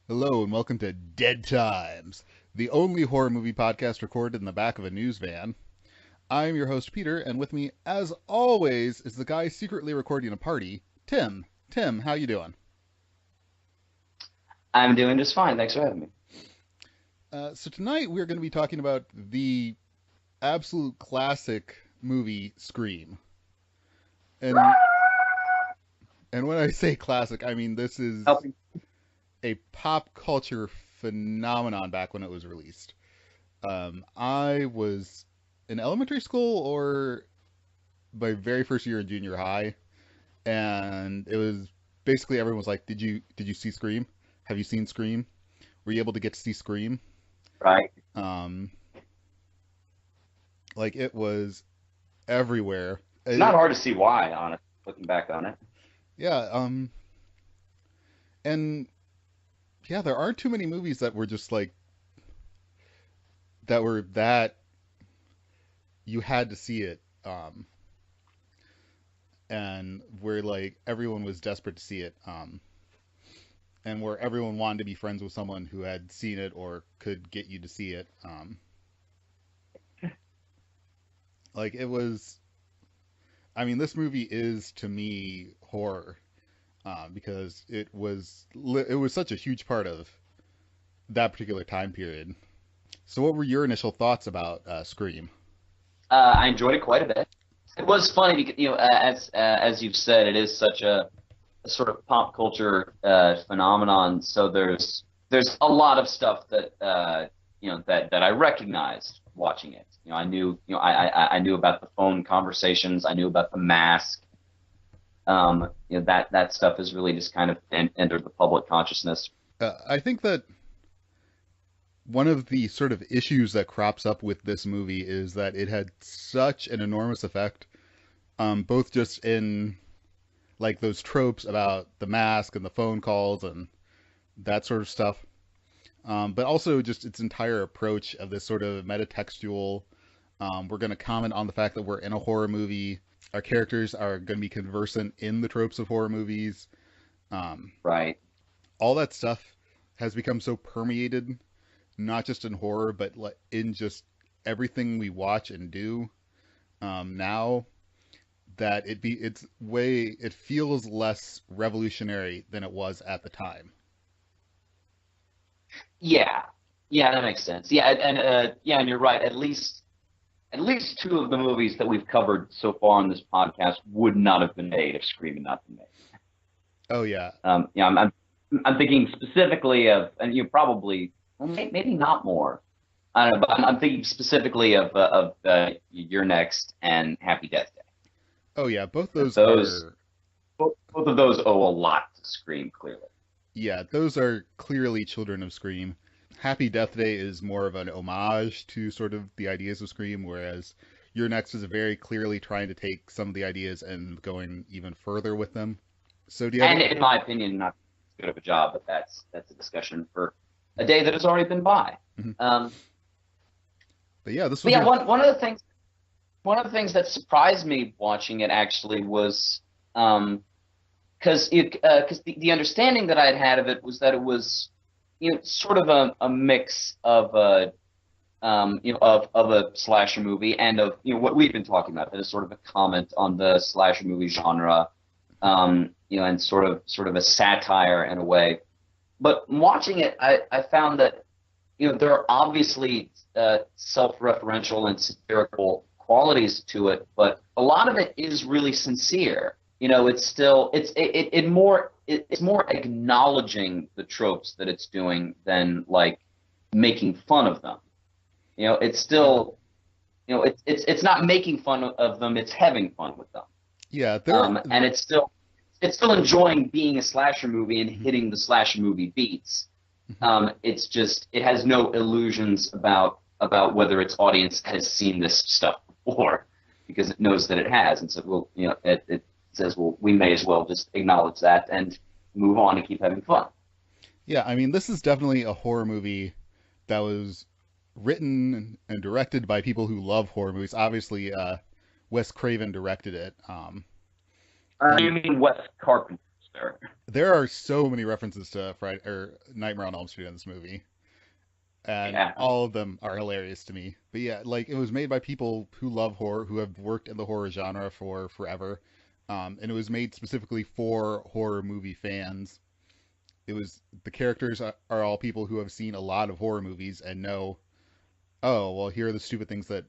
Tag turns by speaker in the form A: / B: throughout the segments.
A: Hello and welcome to Dead Times, the only horror movie podcast recorded in the back of a news van. I'm your host Peter, and with me, as always, is the guy secretly recording a party, Tim. Tim, how you doing?
B: I'm doing just fine. Thanks for having me.
A: So tonight we're going to be talking about the absolute classic movie Scream, and when I say classic, I mean this is
B: Helping.
A: a pop culture phenomenon back when it was released. I was in elementary school or my very first year in junior high, and it was basically everyone was like, "Did you see Scream? Have you seen Scream? Were you able to get to see Scream?"
B: Right.
A: Um, like it was everywhere.
B: It's not hard to see why, honestly, looking back on it.
A: Yeah. And yeah, there aren't too many movies that were just like that you had to see it. And where like everyone was desperate to see it. And where everyone wanted to be friends with someone who had seen it or could get you to see it. Like it was, I mean, this movie is to me horror because it was such a huge part of that particular time period. So, what were your initial thoughts about Scream?
B: I enjoyed it quite a bit. It was funny because, as you've said, it is such a sort of pop culture phenomenon. So there's a lot of stuff that that I recognized watching it. I knew about the phone conversations. I knew about the mask. That stuff has really just kind of entered the public consciousness.
A: I think that one of the sort of issues that crops up with this movie is that it had such an enormous effect, both just in like those tropes about the mask and the phone calls and that sort of stuff, but also just its entire approach of this sort of meta-textual. We're going to comment on the fact that we're in a horror movie. Our characters are going to be conversant in the tropes of horror movies. Um,
B: Right.
A: all that stuff has become so permeated, not just in horror, but in just everything we watch and do now, that it feels less revolutionary than it was at the time.
B: Yeah. Yeah, that makes sense. Yeah, and you're right. At least two of the movies that we've covered so far on this podcast would not have been made if Scream had not been made.
A: Oh yeah.
B: I'm thinking specifically of, and you probably, well, maybe not more. I don't know, but I'm thinking specifically of Your Next and Happy Death Day.
A: Oh yeah, both those
B: Those
A: are
B: both of those owe a lot to Scream, clearly.
A: yeah, those are clearly children of Scream. Happy Death Day is more of an homage to sort of the ideas of Scream, whereas Your Next is very clearly trying to take some of the ideas and going even further with them. So do you have
B: And
A: any?
B: in my opinion, not as good of a job, but that's a discussion for a day that has already been by.
A: Mhm.
B: Um,
A: But yeah, this
B: but
A: was
B: yeah,
A: your.
B: one of the things that surprised me watching it actually was because the understanding that I had of it was that it was sort of a mix of of a slasher movie and of what we've been talking about, that is sort of a comment on the slasher movie genre, and sort of a satire in a way. But watching it, I found that there are obviously self-referential and satirical qualities to it, but a lot of it is really sincere. It's still it's more acknowledging the tropes that it's doing than like making fun of them. It's still it's not making fun of them, it's having fun with them.
A: Yeah,
B: And it's still enjoying being a slasher movie and hitting the slasher movie beats. It's just it has no illusions about whether its audience has seen this stuff before, because it knows that it has, and so it says, well, we may as well just acknowledge that and move on and keep having fun.
A: yeah. I mean, this is definitely a horror movie that was written and directed by people who love horror movies. Obviously, Wes Craven directed it,
B: You
A: and
B: mean Wes Carpenter there.
A: There are so many references to Friday or Nightmare on Elm Street in this movie, and
B: Yeah.
A: all of them are hilarious to me. But yeah, like it was made by people who love horror, who have worked in the horror genre for forever, and it was made specifically for horror movie fans. It was the characters are all people who have seen a lot of horror movies and know, oh well, here are the stupid things that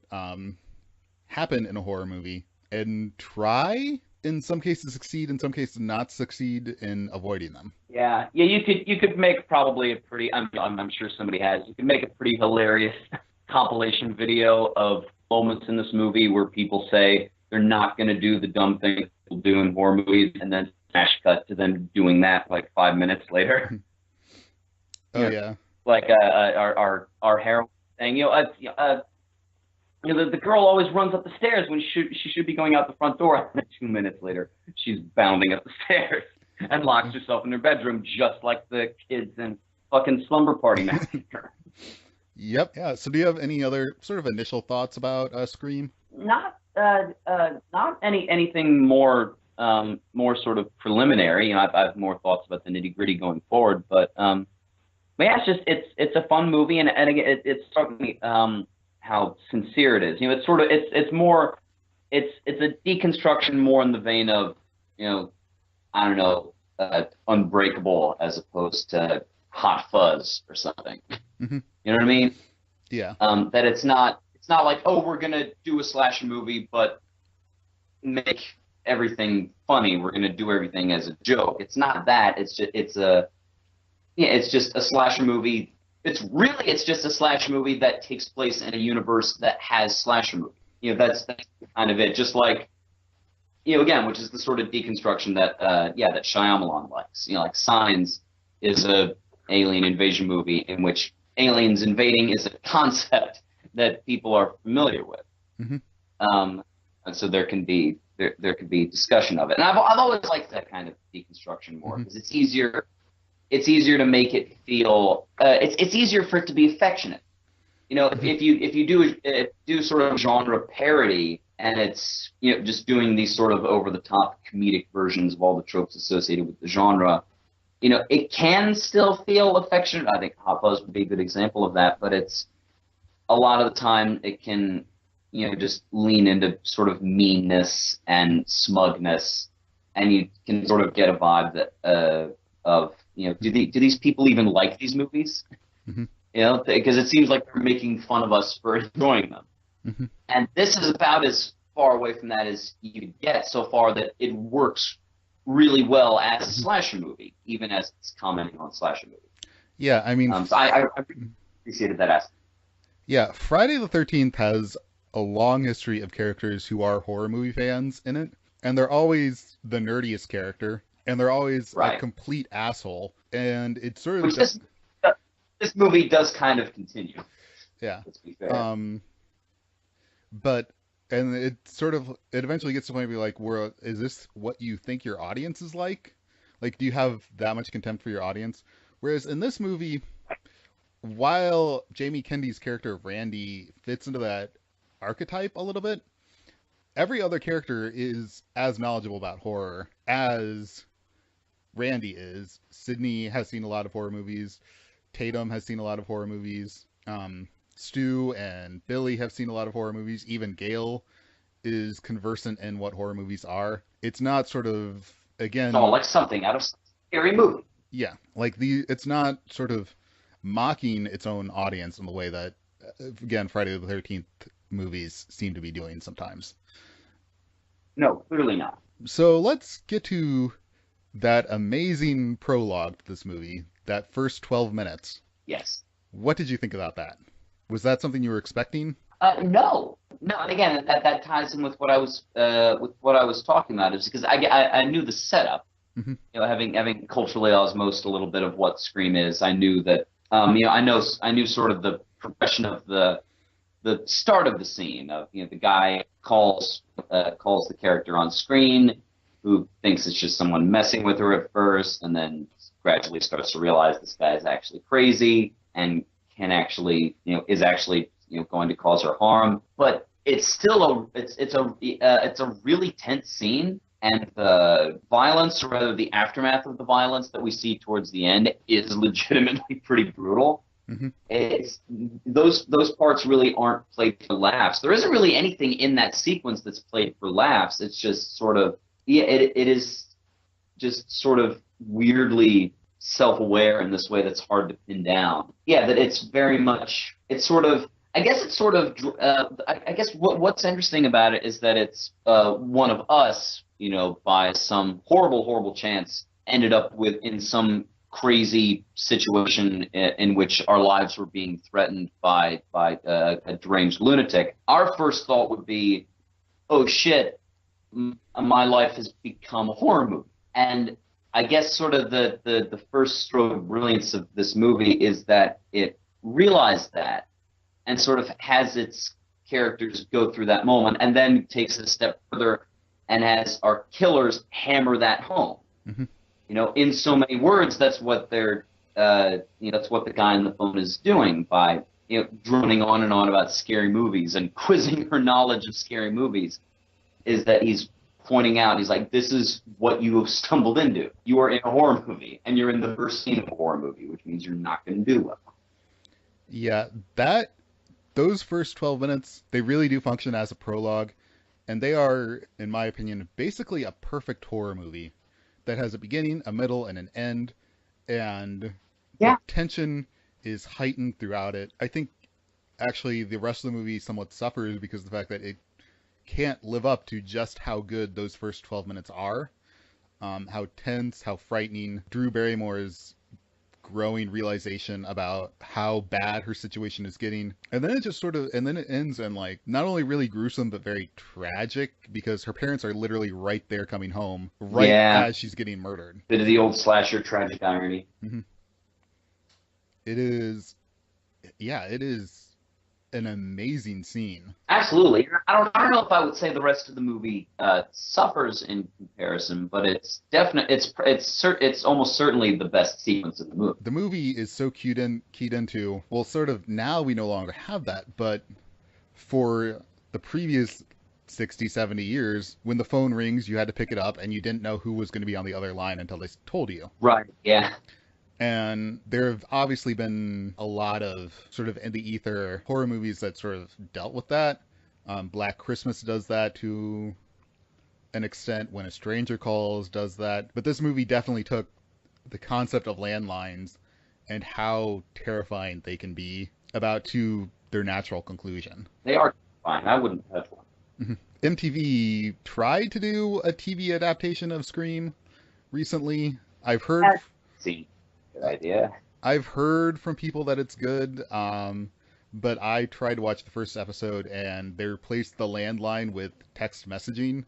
A: happen in a horror movie, and try in some cases succeed, in some cases not succeed in avoiding them.
B: Yeah, you could make probably a pretty. I'm sure somebody has. You could make a pretty hilarious compilation video of moments in this movie where people say they're not going to do the dumb thing people do in horror movies, and then smash cut to them doing that like 5 minutes later.
A: Oh
B: You know,
A: yeah.
B: like our heroine thing. The girl always runs up the stairs when she should be going out the front door. And 2 minutes later, she's bounding up the stairs and locks herself in her bedroom, just like the kids in fucking Slumber Party Massacre.
A: Yep. Yeah. So do you have any other sort of initial thoughts about Scream?
B: Not anything more sort of preliminary. I've more thoughts about the nitty gritty going forward, but yeah, it's a fun movie, and again, it's certainly how sincere it is. It's sort of it's more it's a deconstruction more in the vein of I don't know, Unbreakable as opposed to Hot Fuzz or something.
A: Hmm.
B: You know what I mean?
A: Yeah.
B: That it's not like, oh, we're gonna do a slasher movie but make everything funny. We're gonna do everything as a joke. It's not that. It's just a slasher movie. It's just a slasher movie that takes place in a universe that has slasher movies. That's kind of it. Just like, again, which is the sort of deconstruction that Shyamalan likes. Like Signs is a alien invasion movie in which aliens invading is a concept that people are familiar with.
A: Hmm.
B: And so there can be discussion of it. And I've always liked that kind of deconstruction more because it's easier. It's easier to make it feel. It's easier for it to be affectionate. If you do sort of genre parody and it's just doing these sort of over the top comedic versions of all the tropes associated with the genre, it can still feel affectionate. I think Hot Fuzz would be a good example of that, but it's a lot of the time it can just lean into sort of meanness and smugness, and you can sort of get a vibe that of do these people even like these movies?
A: Hmm.
B: Because it seems like they're making fun of us for enjoying them.
A: Hmm.
B: And this is about as far away from that as you could get, so far that it works really well as a slasher movie, even as it's commenting on slasher movies.
A: Yeah. I mean,
B: So I appreciated that aspect.
A: yeah. Friday the 13th has a long history of characters who are horror movie fans in it, and they're always the nerdiest character, and they're always a
B: Right.
A: complete asshole, and it sort of
B: Which this movie does kind of continue.
A: yeah.
B: Let's be fair.
A: But and it eventually gets to the point where you're like, is this what you think your audience is like? Like, do you have that much contempt for your audience? Whereas in this movie, while Jamie Kendi's character Randy fits into that archetype a little bit, every other character is as knowledgeable about horror as Randy is. Sydney has seen a lot of horror movies. Tatum has seen a lot of horror movies. Stu and Billy have seen a lot of horror movies. Even Gail is conversant in what horror movies are. It's not sort of,
B: It's all
A: again,
B: like something out of some scary movie.
A: yeah, like it's not sort of mocking its own audience in the way that, again, Friday the 13th movies seem to be doing sometimes.
B: No, clearly not.
A: So let's get to that amazing prologue to this movie, that first 12 minutes.
B: Yes.
A: What did you think about that? Was that something you were expecting?
B: No. And again, that ties in with what I was talking about, is because I knew the setup.
A: Hmm.
B: Having culturally osmosed a little bit of what Scream is, I knew that. I knew sort of the progression of the start of the scene of the guy calls the character on screen, who thinks it's just someone messing with her at first, and then gradually starts to realize this guy is actually crazy and can actually is actually going to cause her harm. But it's still it's a really tense scene, and the violence, or rather the aftermath of the violence that we see towards the end, is legitimately pretty brutal.
A: Hmm.
B: It's those parts really aren't played for laughs. There isn't really anything in that sequence that's played for laughs. It's just sort of, yeah, it is just sort of weirdly self-aware in this way that's hard to pin down. Yeah, that it's very much, it's sort of, I guess it's sort of, I guess what's interesting about it is that it's one of us, by some horrible, horrible chance, ended up with in some crazy situation in which our lives were being threatened by a deranged lunatic. Our first thought would be, oh shit, my life has become a horror movie. And I guess sort of the first stroke of brilliance of this movie is that it realized that and sort of has its characters go through that moment and then takes it a step further and has our killers hammer that home.
A: Hmm.
B: In so many words, that's what that's what the guy on the phone is doing by, droning on and on about scary movies and quizzing her knowledge of scary movies, is that he's pointing out, he's like, this is what you have stumbled into. You are in a horror movie, and you're in the first scene of a horror movie, which means you're not going to do well.
A: Yeah, that those first 12 minutes, they really do function as a prologue, and they are, in my opinion, basically a perfect horror movie that has a beginning, a middle, and an end, and the
B: Yeah.
A: tension is heightened throughout it. I think actually the rest of the movie somewhat suffers because of the fact that it can't live up to just how good those first 12 minutes are. How tense, how frightening. Drew Barrymore's growing realization about how bad her situation is getting. And then it just sort of, and then it ends in like, not only really gruesome, but very tragic because her parents are literally right there coming home, right
B: Yeah.
A: as she's getting murdered.
B: Bit of the old slasher tragic irony.
A: Hmm. It is, yeah, it is an amazing scene.
B: Absolutely. I don't know if I would say the rest of the movie suffers in comparison, but it's definitely it's almost certainly the best sequence of the movie.
A: The movie is so keyed into, well, sort of now we no longer have that, but for the previous 60, 70 years, when the phone rings, you had to pick it up and you didn't know who was going to be on the other line until they told you.
B: Right. Yeah.
A: And there have obviously been a lot of sort of in the ether horror movies that sort of dealt with that. Black Christmas does that to an extent. When a Stranger Calls does that. But this movie definitely took the concept of landlines and how terrifying they can be about to their natural conclusion.
B: They are fine. I wouldn't touch one.
A: Mhm. MTV tried to do a TV adaptation of Scream recently.
B: See, good idea.
A: I've heard from people that it's good, but I tried to watch the first episode and they replaced the landline with text messaging,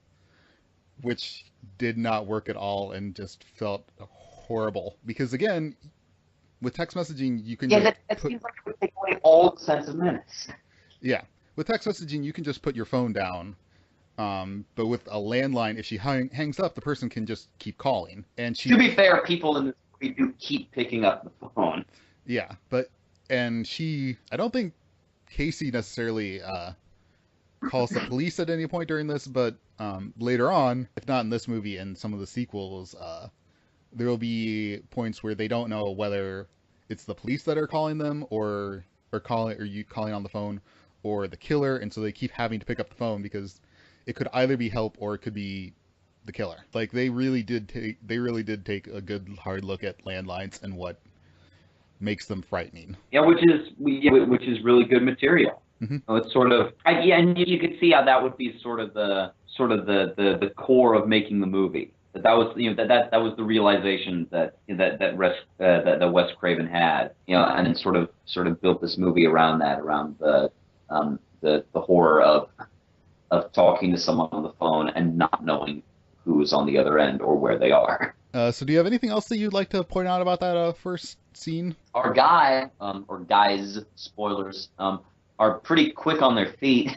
A: which did not work at all and just felt horrible. Because again, with text messaging, you can
B: Yeah,
A: just
B: that
A: put
B: seems like it would take away all the sense of menace.
A: yeah, with text messaging you can just put your phone down. But with a landline, if she hangs up, the person can just keep calling. And
B: To
A: she,
B: be fair, people in this movie do keep picking up the phone.
A: yeah, but and she, I don't think Casey necessarily calls the police at any point during this, but later on, if not in this movie and some of the sequels, there will be points where they don't know whether it's the police that are calling them or you calling on the phone or the killer, and so they keep having to pick up the phone because it could either be help or it could be the killer. Like they really did take a good hard look at landlines and what makes them frightening.
B: Yeah, which is really good material.
A: Hmm.
B: So it's sort of, yeah, and you could see how that would be sort of the core of making the movie. That was that was the realization that Wes Craven had, and then sort of built this movie around that, around the horror of talking to someone on the phone and not knowing who is on the other end or where they are.
A: So do you have anything else that you'd like to point out about that first scene?
B: Our guy, or guys, spoilers, are pretty quick on their feet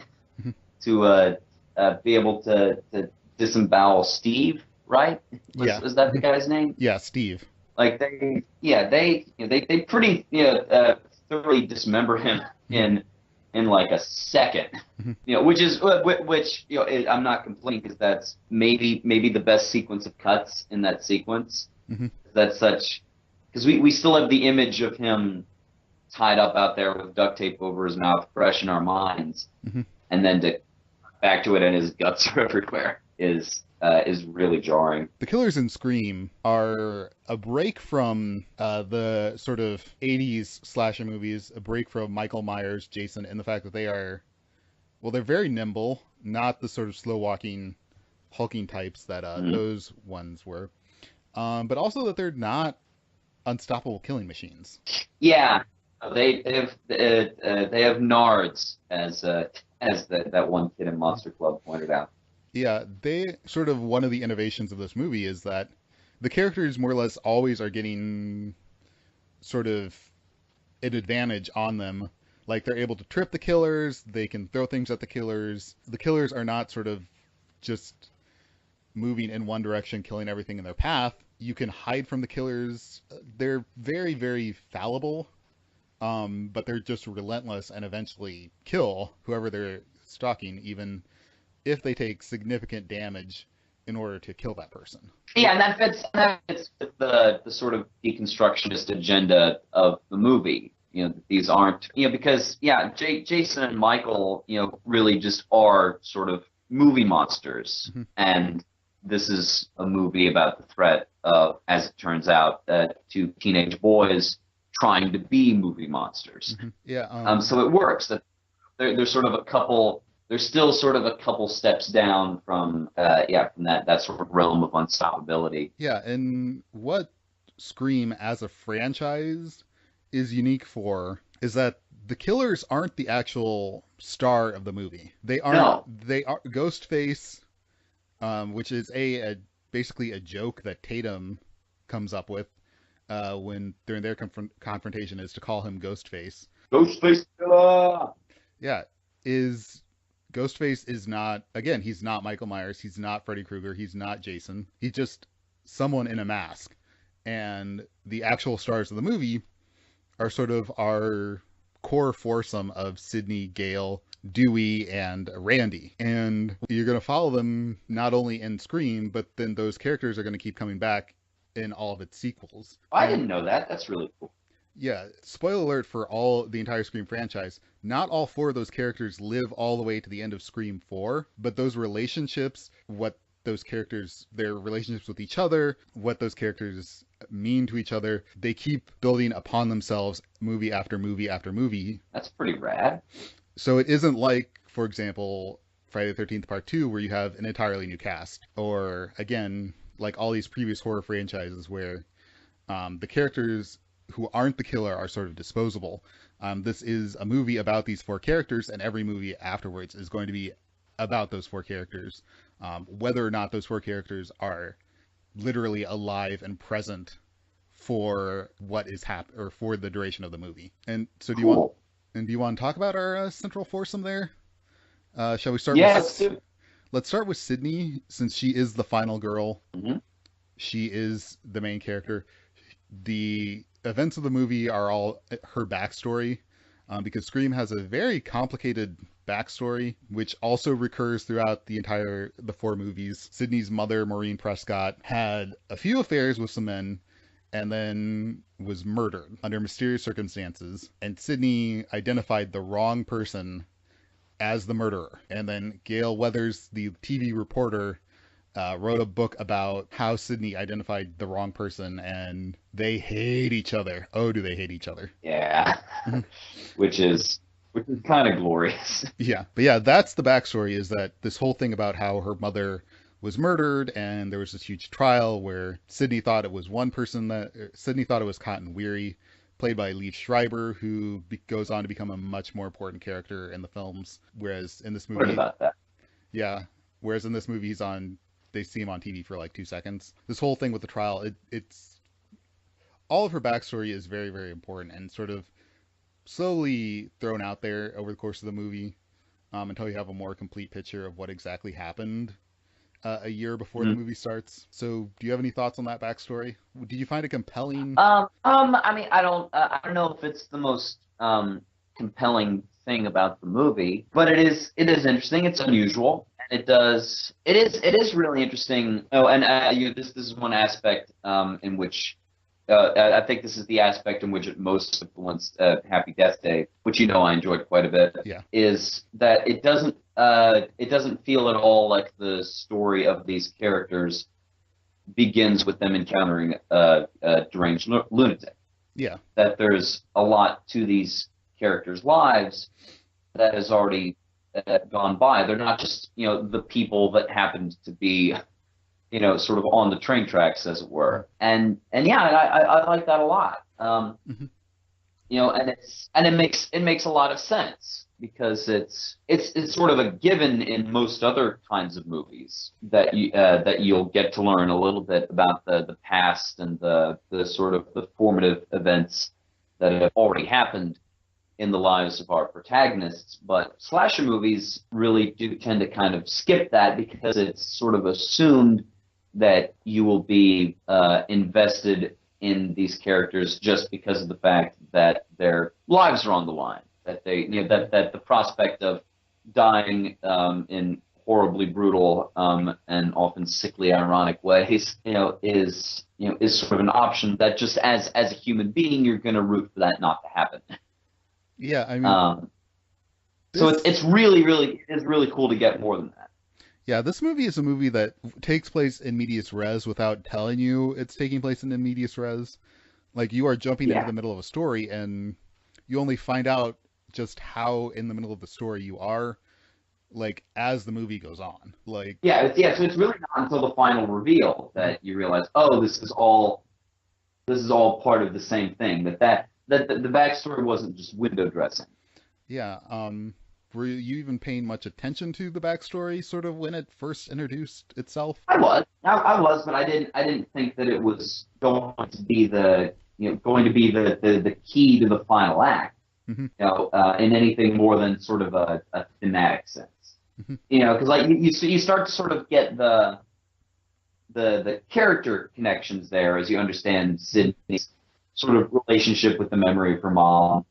B: to be able to disembowel Steve, right?
A: Yeah.
B: Was that the guy's name?
A: Yeah, Steve.
B: Like they pretty thoroughly dismember him in in like a second.
A: Mhm.
B: Which is which I'm not complaining because that's maybe the best sequence of cuts in that sequence.
A: Mhm.
B: That's such because we still have the image of him tied up out there with duct tape over his mouth, fresh in our minds,
A: Mhm.
B: and then to back to it and his guts are everywhere is really jarring.
A: The killers in Scream are a break from the sort of 80s slasher movies, a break from Michael Myers, Jason, in the fact that they are, well, they're very nimble, not the sort of slow walking, hulking types that
B: Mhm.
A: those ones were, but also that they're not unstoppable killing machines.
B: Yeah, they have nards as that one kid in Monster Club pointed out.
A: Yeah, they sort of one of the innovations of this movie is that the characters more or less always are getting sort of an advantage on them. Like they're able to trip the killers, they can throw things at the killers. The killers are not sort of just moving in one direction, killing everything in their path. You can hide from the killers. They're very, very fallible, but they're just relentless and eventually kill whoever they're stalking, even if they take significant damage in order to kill that person.
B: Yeah, and that fits with the sort of deconstructionist agenda of the movie. These aren't because Jason and Michael really just are sort of movie monsters,
A: Mm-hmm.
B: and this is a movie about the threat of, as it turns out, two teenage boys trying to be movie monsters.
A: Mm-hmm. Yeah,
B: So it works that they're sort of a couple. They're still sort of a couple steps down from from that sort of realm of unstoppability.
A: yeah, and what Scream as a franchise is unique for is that the killers aren't the actual star of the movie. They aren't.
B: No,
A: They are Ghostface, which is basically a joke that Tatum comes up with when during their confrontation is to call him Ghostface.
B: Ghostface Killer.
A: Yeah, is Ghostface is not, again, he's not Michael Myers, he's not Freddy Krueger, he's not Jason. He's just someone in a mask. And the actual stars of the movie are sort of our core foursome of Sydney, Gale, Dewey, and Randy. And you're going to follow them not only in Scream, but then those characters are going to keep coming back in all of its sequels.
B: I
A: And
B: didn't know that. That's really cool.
A: yeah, spoiler alert for the entire Scream franchise. Not all four of those characters live all the way to the end of Scream 4, but those relationships, what those characters, their relationships with each other, what those characters mean to each other, they keep building upon themselves movie after movie after movie.
B: That's pretty rad.
A: So it isn't like, for example, Friday the 13th Part 2, where you have an entirely new cast, or again, like all these previous horror franchises where the characters who aren't the killer are sort of disposable. This is a movie about these four characters, and every movie afterwards is going to be about those four characters, whether or not those four characters are literally alive and present for what is or for the duration of the movie. And so,
B: Cool.
A: do you want to talk about our central foursome there? Shall we start
B: Yeah, let's
A: with?
B: do.
A: Let's start with Sydney, since she is the final girl.
B: Mm-hmm.
A: She is the main character. The events of the movie are all her backstory, because Scream has a very complicated backstory, which also recurs throughout the four movies. Sydney's mother, Maureen Prescott, had a few affairs with some men, and then was murdered under mysterious circumstances. And Sydney identified the wrong person as the murderer. And then Gail Weathers, the TV reporter, wrote a book about how Sydney identified the wrong person, and they hate each other. Oh, do they hate each other?
B: Yeah, which is kind of glorious.
A: Yeah, but yeah, that's the backstory. Is that this whole thing about how her mother was murdered, and there was this huge trial where Sydney thought it was one person Sydney thought it was Cotton Weary, played by Liev Schreiber, who goes on to become a much more important character in the films. Whereas in this
B: What
A: movie,
B: about that?
A: yeah, whereas in this movie they see him on TV for like 2 seconds. This whole thing with the trial, it's all of her backstory is very, very important and sort of slowly thrown out there over the course of the movie, until you have a more complete picture of what exactly happened a year before the
B: Mhm.
A: movie starts. So, do you have any thoughts on that backstory? Did you find it compelling?
B: I mean, I don't know if it's the most compelling thing about the movie, but it is interesting. It's unusual, and it is really interesting. Oh, and this is one aspect in which I think this is the aspect in which it most influenced Happy Death Day, which I enjoyed quite a bit.
A: Yeah.
B: Is that it doesn't feel at all like the story of these characters begins with them encountering a deranged lunatic.
A: Yeah.
B: That there's a lot to these characters' lives that has already gone by. They're not just the people that happened to be sort of on the train tracks, as it were. And yeah, I like that a lot.
A: Hmm.
B: And it makes a lot of sense because it's sort of a given in most other kinds of movies that you'll get to learn a little bit about the past and the sort of the formative events that have already happened in the lives of our protagonists. But slasher movies really do tend to kind of skip that because it's sort of assumed that you will be invested in these characters just because of the fact that their lives are on the line, that that the prospect of dying in horribly brutal and often sickly ironic ways, is sort of an option that just as a human being you're going to root for that not to happen.
A: Yeah, I mean,
B: Um, so it's
A: this
B: it's really it's really cool to get more than that.
A: yeah, this movie is a movie that takes place in medias res without telling you it's taking place in medias res. Like you are jumping into
B: Yeah.
A: the middle of a story and you only find out just how in the middle of the story you are like as the movie goes on. Like
B: So it's really not until the final reveal
A: mhm,
B: that you realize, oh, this is all part of the same thing. That the backstory wasn't just window dressing.
A: yeah, were you even paying much attention to the backstory sort of when it first introduced itself?
B: I was, but I didn't think that it was going to be the key to the final act.
A: Hmm.
B: In anything more than sort of a thematic sense.
A: Hmm.
B: Because like you start to sort of get the character connections there as you understand Sydney's sort of relationship with the memory of her mom,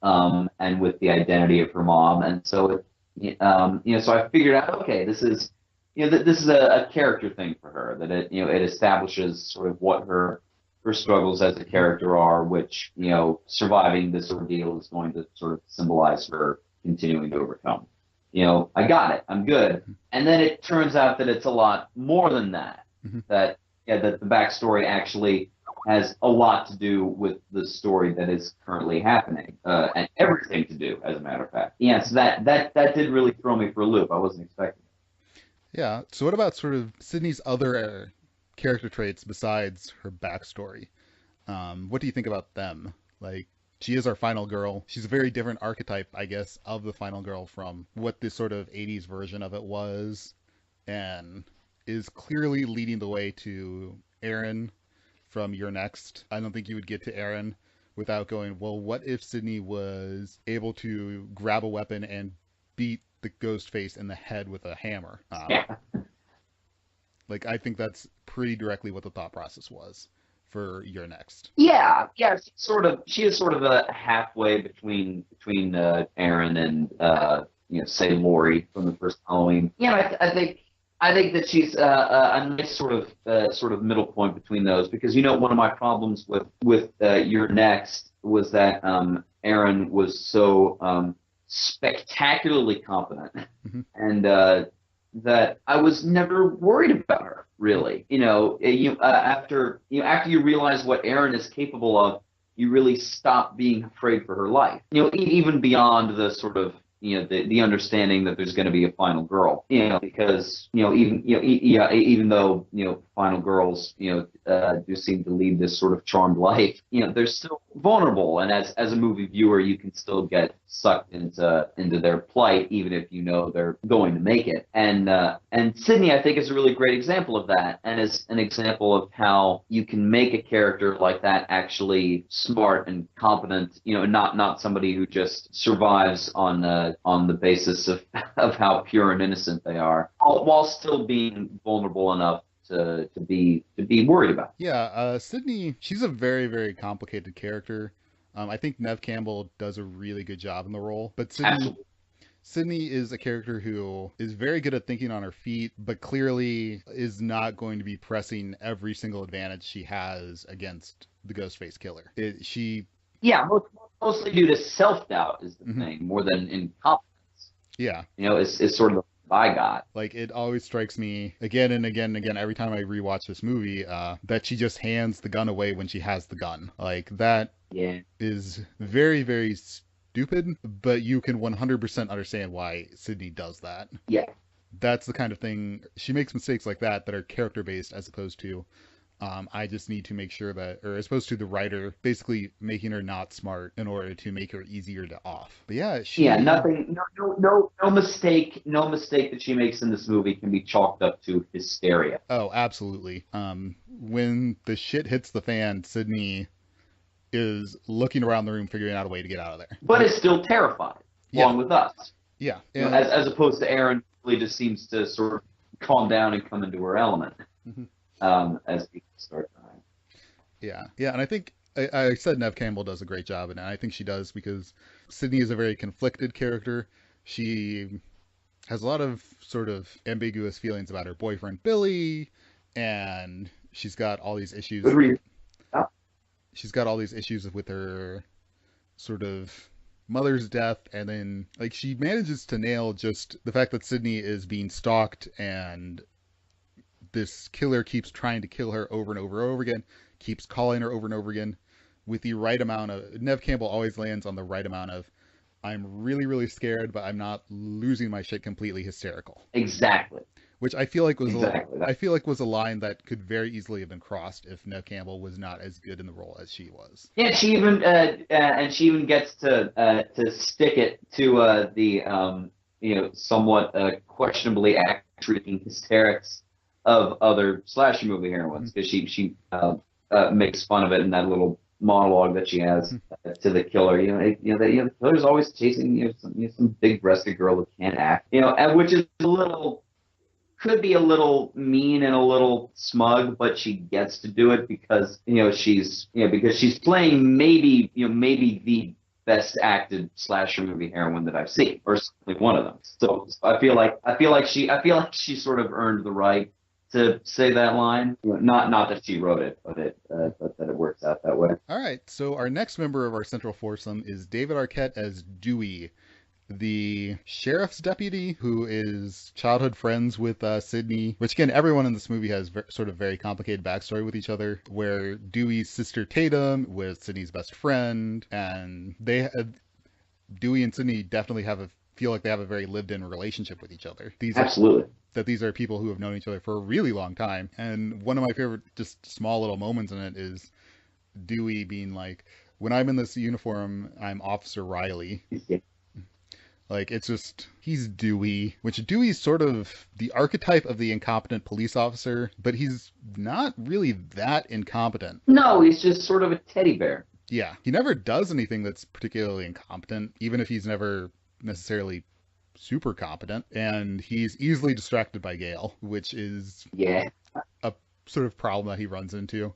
B: and with the identity of her mom, and so I figured out, okay, this is a character thing for her, that it establishes sort of what her struggles as a character are, which surviving this ordeal is going to sort of symbolize her continuing to overcome. I got it. I'm good. And then it turns out that it's a lot more than that.
A: Hmm.
B: That that the backstory actually has a lot to do with the story that is currently happening, and everything to do, as a matter of fact. Yeah, so that did really throw me for a loop. I wasn't expecting
A: Yeah. So what about sort of Sydney's other character traits besides her backstory? What do you think about them? Like, she is our final girl. She's a very different archetype, I guess, of the final girl from what this sort of 80s version of it was, and is clearly leading the way to Aaron from Your Next. I don't think you would get to Aaron without going, well, what if Sydney was able to grab a weapon and beat the ghost face in the head with a hammer?
B: it. Yeah.
A: Like, I think that's pretty directly what the thought process was for Your Next.
B: Yeah. She is sort of a halfway between Aaron and say Lori from the first Halloween. I think that she's a nice sort of middle point between those, because one of my problems with Your Next was that Aaron was so spectacularly competent,
A: Hmm.
B: and that I was never worried about her, really. After you realize what Aaron is capable of, you really stop being afraid for her life. Even beyond the sort of the understanding that there's going to be a final girl. Because even though final girls do seem to lead this sort of charmed life, they're still vulnerable, and as a movie viewer, you can still get sucked into their plight, even if they're going to make it. And Sydney, I think, is a really great example of that, and is an example of how you can make a character like that actually smart and competent, not somebody who just survives on the basis of how pure and innocent they are, while still being vulnerable enough to be worried about.
A: Yeah, Sydney, she's a very, very complicated character. I think Nev Campbell does a really good job in the role, but
B: Absolutely.
A: Sydney is a character who is very good at thinking on her feet, but clearly is not going to be pressing every single advantage she has against the Ghostface killer. She,
B: Yeah, mostly due to self doubt is the
A: mhm,
B: thing, more than incompetence.
A: yeah,
B: Is sort of the vibe I got.
A: like it always strikes me again and again and again every time I rewatch this movie that she just hands the gun away when she has the gun. Like that
B: Yeah,
A: is very, very stupid, but you can 100% understand why Sydney does that.
B: yeah,
A: That's the kind of thing she makes mistakes like that that are character based as opposed to I just need to make sure that, or as opposed to the writer basically making her not smart in order to make her easier to off. But yeah,
B: yeah.
A: she.
B: Nothing, no mistake, no mistake that she makes in this movie can be chalked up to hysteria.
A: Oh, absolutely. When the shit hits the fan, Sydney is looking around the room figuring out a way to get out of there.
B: But is still terrified,
A: Yeah,
B: along with us.
A: yeah,
B: As
A: and
B: opposed to Aaron, who really just seems to sort of calm down and come into her element
A: mhm,
B: as people start dying.
A: yeah, yeah, and I think I said Nev Campbell does a great job, and I think she does because Sydney is a very conflicted character. She has a lot of sort of ambiguous feelings about her boyfriend Billy, and
B: Good reason.
A: she's got all these issues with her sort of mother's death, and then like she manages to nail just the fact that Sydney is being stalked and this killer keeps trying to kill her over and over and over again, keeps calling her over and over again with the right amount of Nev Campbell always lands on the right amount of I'm really, really scared, but I'm not losing my shit completely hysterical.
B: Exactly.
A: Which I feel like
B: Exactly.
A: I feel like was a line that could very easily have been crossed if Nev Campbell was not as good in the role as she was.
B: Yeah, she even gets to stick it to the somewhat questionably acting hysterics of other slasher movie heroines because she makes fun of it in that little monologue that she has to the killer. The killer's always chasing some big breasted girl who can't act. And which is a little could be a little mean and a little smug, but she gets to do it because because she's playing maybe the best acted slasher movie heroine that I've seen, or certainly one of them. So I feel like she sort of earned the right to say that line. Not that she wrote it, but that it works out that way.
A: All right, so our next member of our central foursome is David Arquette as Dewey, the sheriff's deputy who is childhood friends with Sydney, which again, everyone in this movie has sort of very complicated backstory with each other, where Dewey's sister Tatum was Sydney's best friend, and Dewey and Sydney definitely feel like they have a very lived-in relationship with each other.
B: Absolutely.
A: These are people who have known each other for a really long time, and one of my favorite just small little moments in it is Dewey being like, when I'm in this uniform, I'm Officer Riley. Like, it's just, he's Dewey, which Dewey's sort of the archetype of the incompetent police officer, but he's not really that incompetent.
B: No, he's just sort of a teddy bear.
A: Yeah, he never does anything that's particularly incompetent, even if he's never necessarily super competent, and he's easily distracted by Gale, which is
B: Yeah.
A: a sort of problem that he runs into.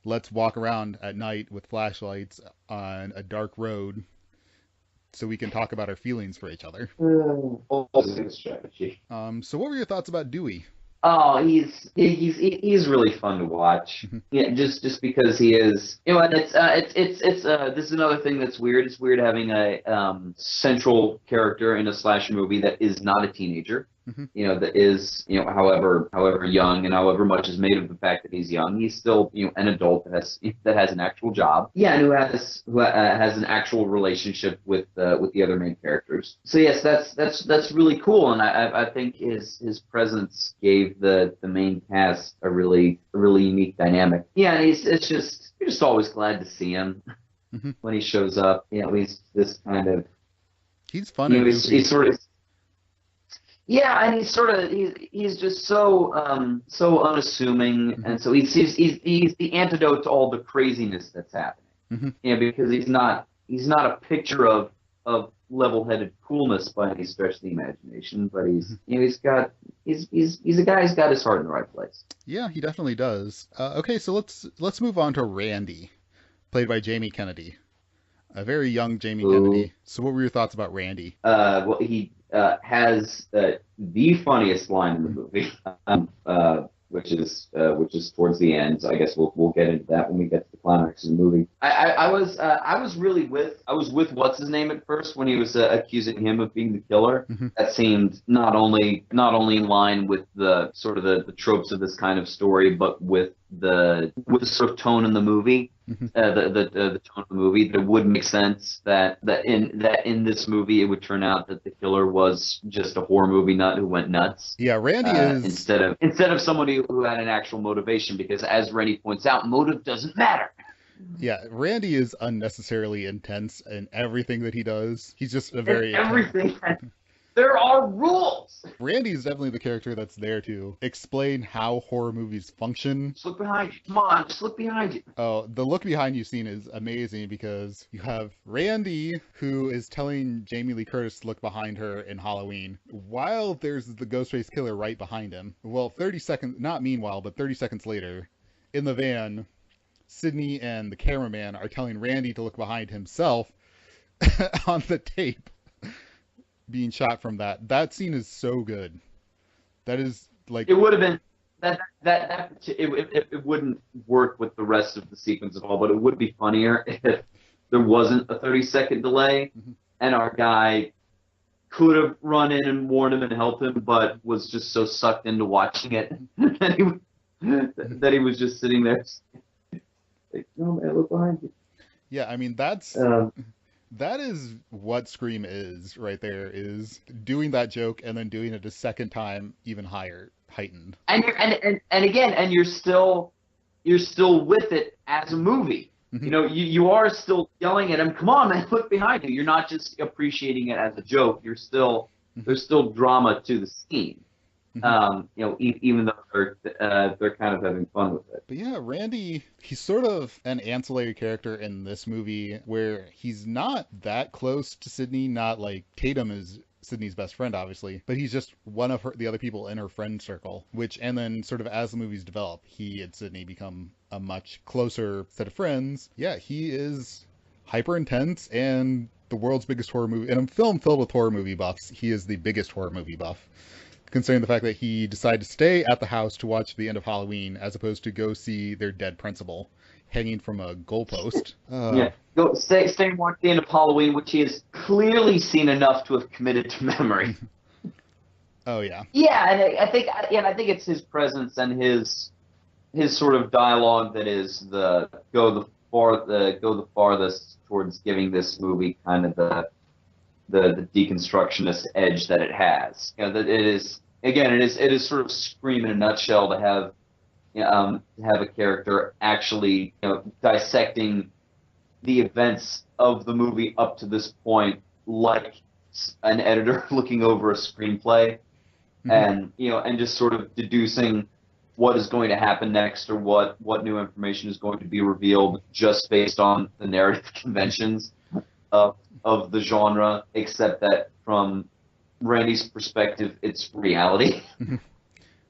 A: Let's walk around at night with flashlights on a dark road so we can talk about our feelings for each other.
B: Also a strategy.
A: So what were your thoughts about Dewey?
B: Oh, he's really fun to watch. Yeah, just because he is, and it's this is another thing that's weird. It's weird having a central character in a slasher movie that is not a teenager.
A: Mhm.
B: That is, however young and however much is made of the fact that he's young, he's still, an adult that has an actual job. Yeah, and who has an actual relationship with the other main characters. So yes, that's really cool, and I think his presence gave the main cast a really unique dynamic. Yeah, and you're just always glad to see him
A: Mhm.
B: when he shows up. He's this kind of,
A: He's fun and
B: he's
A: goofy.
B: sort of, yeah, and he's just so unassuming,
A: Mhm.
B: and so he's the antidote to all the craziness that's happening.
A: Mhm.
B: Because he's not a picture of level-headed coolness by any stretch of the imagination, but
A: Mhm.
B: he's a guy who's got his heart in the right place.
A: Yeah, he definitely does. Okay, so let's move on to Randy, played by Jamie Kennedy. A very young Jamie
B: who
A: Kennedy. So what were your thoughts about Randy?
B: well, he has the funniest line in the movie, which is towards the end. So I guess we'll get into that when we get to the climax of the movie. I was really with what's his name at first when he was accusing him of being the killer.
A: Hmm.
B: That seemed not only in line with the sort of the tropes of this kind of story, but with the sort of tone in the movie,
A: Hmm.
B: the tone of the movie, that it would make sense that in this movie it would turn out that the killer was just a horror movie nut who went nuts,
A: Yeah, Randy is.
B: instead of somebody who had an actual motivation, because as Rennie points out, motive doesn't matter.
A: Yeah, Randy is unnecessarily intense in everything that he does. He's just a
B: And
A: very intense.
B: everything, there are rules.
A: Randy is definitely the character that's there to explain how horror movies function.
B: Just look behind you. Come on, just look behind you.
A: Oh, the look behind you scene is amazing because you have Randy who is telling Jamie Lee Curtis to look behind her in Halloween while there's the Ghostface killer right behind him. Well, 30 seconds, not meanwhile, but 30 seconds later, in the van, Sydney and the cameraman are telling Randy to look behind himself on the tape being shot from that. That scene is so good. That is like,
B: It would have been it wouldn't work with the rest of the sequence at all, but it would be funnier if there wasn't a 30-second delay
A: mhm.
B: and our guy could have run in and warned him and helped him, but was just so sucked into watching it that he was just sitting there like, no man, look behind you.
A: Yeah, I mean that's
B: Um,
A: that is what Scream is right there, is doing that joke and then doing it a second time even higher, heightened.
B: and again, and you're still with it as a movie.
A: Hmm.
B: You are still yelling at him, come on, man, look behind you. You're not just appreciating it as a joke.
A: Hmm.
B: There's still drama to the scene.
A: Hmm.
B: Even though they're kind of having fun with it.
A: But yeah, Randy, he's sort of an ancillary character in this movie where he's not that close to Sydney, not like Tatum is Sydney's best friend, obviously, but he's just one of the other people in her friend circle, and then sort of as the movies develop, he and Sydney become a much closer set of friends. Yeah, he is hyper intense and the world's biggest horror movie. In a film filled with horror movie buffs, he is the biggest horror movie buff, considering the fact that he decided to stay at the house to watch the end of Halloween as opposed to go see their dead principal hanging from a goalpost.
B: Yeah, go stay and watch the end of Halloween, which he has clearly seen enough to have committed to memory.
A: Oh yeah.
B: Yeah, and I think it's his presence and his sort of dialogue that is the go the farthest towards giving this movie kind of the deconstructionist edge that it has. That it is, again, it is sort of Scream in a nutshell to have a character actually dissecting the events of the movie up to this point like an editor looking over a screenplay,
A: Hmm.
B: and just sort of deducing what is going to happen next, or what new information is going to be revealed just based on the narrative conventions of the genre, except that from Randy's perspective, it's reality.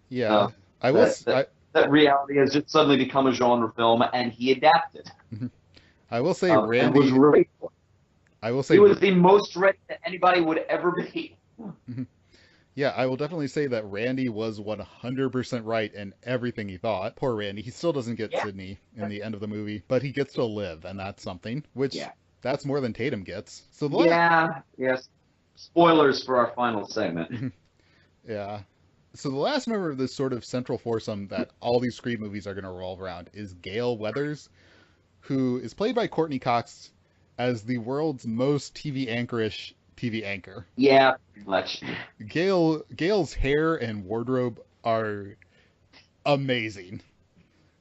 A: Yeah.
B: Uh,
A: I will.
B: that, that
A: I,
B: that reality has just suddenly become a genre film, and he adapted,
A: I will say
B: and was
A: Randy.
B: ready for it.
A: I will
B: He
A: say.
B: was the most ready that anybody would ever be.
A: Yeah, I will definitely say that Randy was 100% right in everything he thought. Poor Randy. He still doesn't get
B: Yeah,
A: Sydney in the end of the movie, but he gets to live, and that's something. Which
B: yeah,
A: that's more than Tatum gets. So the last.
B: yeah, yes. Spoilers for our final segment.
A: Yeah. So the last member of this sort of central foursome that all these Scream movies are going to revolve around is Gail Weathers, who is played by Courtney Cox as the world's most TV anchorish TV anchor.
B: Yeah, pretty much.
A: Gail's hair and wardrobe are amazing.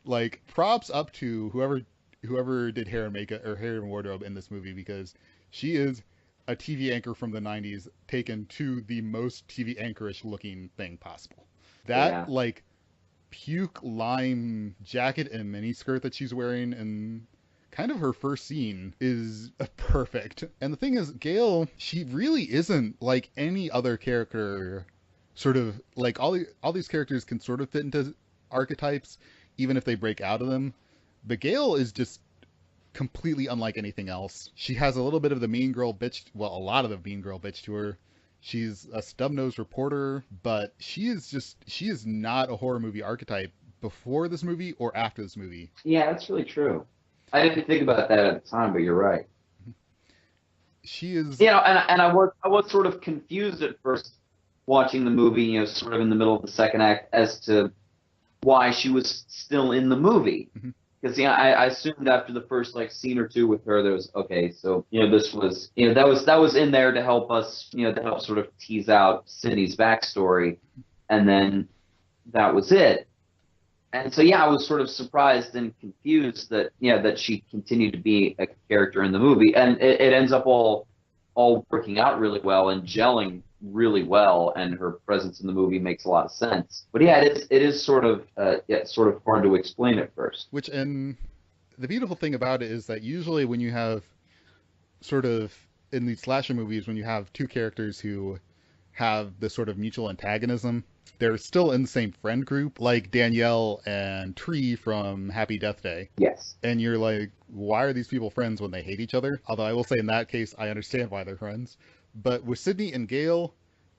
A: Like props up to whoever did hair and makeup or hair and wardrobe in this movie, because she is a TV anchor from the 90s taken to the most TV anchorish looking thing possible. That
B: Yeah.
A: like puke lime jacket and miniskirt that she's wearing and kind of her first scene is perfect. And the thing is, Gail, she really isn't like any other character. Sort of like all these characters can sort of fit into archetypes, even if they break out of them. But Gail is just completely unlike anything else. She has a little bit of the mean girl bitch, well, a lot of the mean girl bitch to her. She's a stub-nosed reporter, but she is not a horror movie archetype before this movie or after this movie.
B: Yeah, that's really true. I didn't think about that at the time, but you're right.
A: She is,
B: You know, and I was sort of confused at first watching the movie, you know, sort of in the middle of the second act as to why she was still in the movie.
A: mhm,
B: Because I assumed after the first like scene or two with her, there was okay, so you know this was you know that was in there to help us, you know, to help sort of tease out Sydney's backstory, and then that was it. And so yeah, I was sort of surprised and confused that yeah that she continued to be a character in the movie, and it ends up all working out really well and gelling really well, and her presence in the movie makes a lot of sense. But yeah, it is sort of yeah, sort of hard to explain at first.
A: which, and the beautiful thing about it is that usually when you have sort of, in these slasher movies, when you have two characters who have this sort of mutual antagonism, they're still in the same friend group, like Danielle and Tree from Happy Death Day.
B: Yes.
A: And you're like, why are these people friends when they hate each other? Although I will say in that case, I understand why they're friends. But with Sydney and Gail,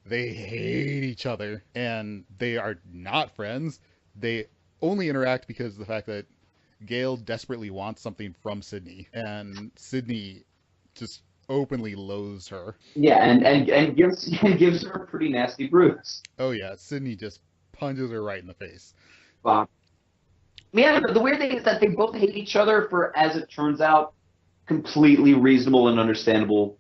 A: they hate each other and they are not friends. They only interact because of the fact that Gail desperately wants something from Sydney, and Sydney just openly loathes her.
B: Yeah, and gives and gives her a pretty nasty bruise.
A: Oh yeah, Sydney just punches her right in the face.
B: Uh, yeah, the weird thing is that they both hate each other for, as it turns out, completely reasonable and understandable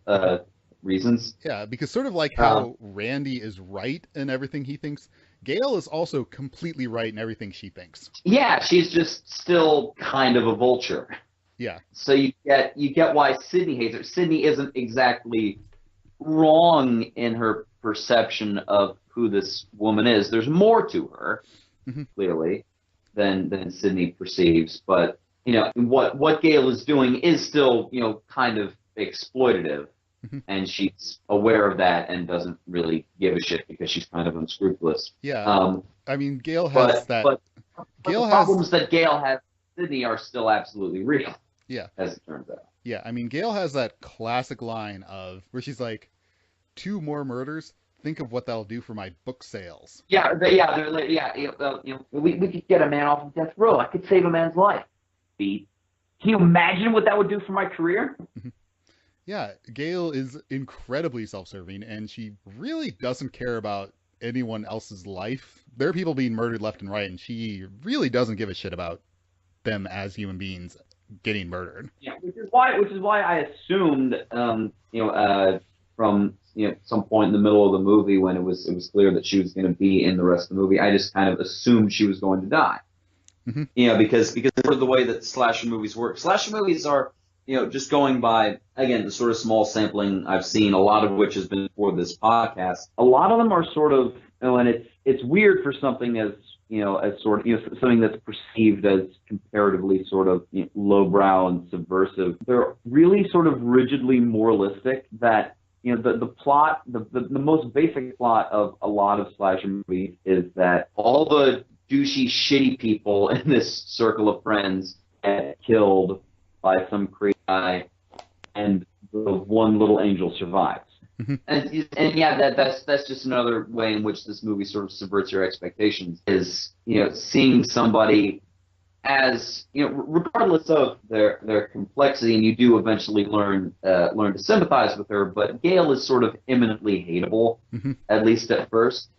B: reasons.
A: Yeah, because sort of like
B: Um,
A: how Randy is right in everything he thinks, Gail is also completely right in everything she thinks.
B: yeah, she's just still kind of a vulture.
A: Yeah.
B: So you get why Sydney hates her. Sydney isn't exactly wrong in her perception of who this woman is. There's more to her,
A: Hmm.
B: clearly, than Sydney perceives. But you know what Gail is doing is still kind of exploitative,
A: Hmm.
B: and she's aware of that and doesn't really give a shit because she's kind of unscrupulous.
A: Yeah.
B: Um,
A: I mean, Gail has
B: but
A: that.
B: but but the
A: Gail has.
B: problems that Gail has with Sydney are still absolutely real,
A: Yeah.
B: as it turns out.
A: Yeah. I mean, Gail has that classic line of where she's like, two more murders. Think of what that'll do for my book sales.
B: They're like, yeah, we could get a man off of death row. I could save a man's life. Beat. Can you imagine what that would do for my career?
A: Yeah, Gail is incredibly self-serving, and she really doesn't care about anyone else's life. There are people being murdered left and right, and she really doesn't give a shit about them as human beings getting murdered.
B: Yeah, which is why I assumed, from some point in the middle of the movie when it was clear that she was going to be in the rest of the movie, I just kind of assumed she was going to die.
A: Hmm.
B: Because sort of the way that slasher movies work. Slasher movies are, just going by, again, the sort of small sampling I've seen, a lot of which has been for this podcast. A lot of them are sort of, and it's weird for something as, as sort of, something that's perceived as comparatively sort of lowbrow and subversive. They're really sort of rigidly moralistic that, the plot, the most basic plot of a lot of slasher movies is that all the douchey, shitty people in this circle of friends get killed by some crazy guy, and the one little angel survives.
A: Hmm.
B: And yeah, that's just another way in which this movie sort of subverts your expectations. Is seeing somebody as regardless of their complexity, and you do eventually learn to sympathize with her. But Gail is sort of imminently hateable,
A: Hmm.
B: at least at first.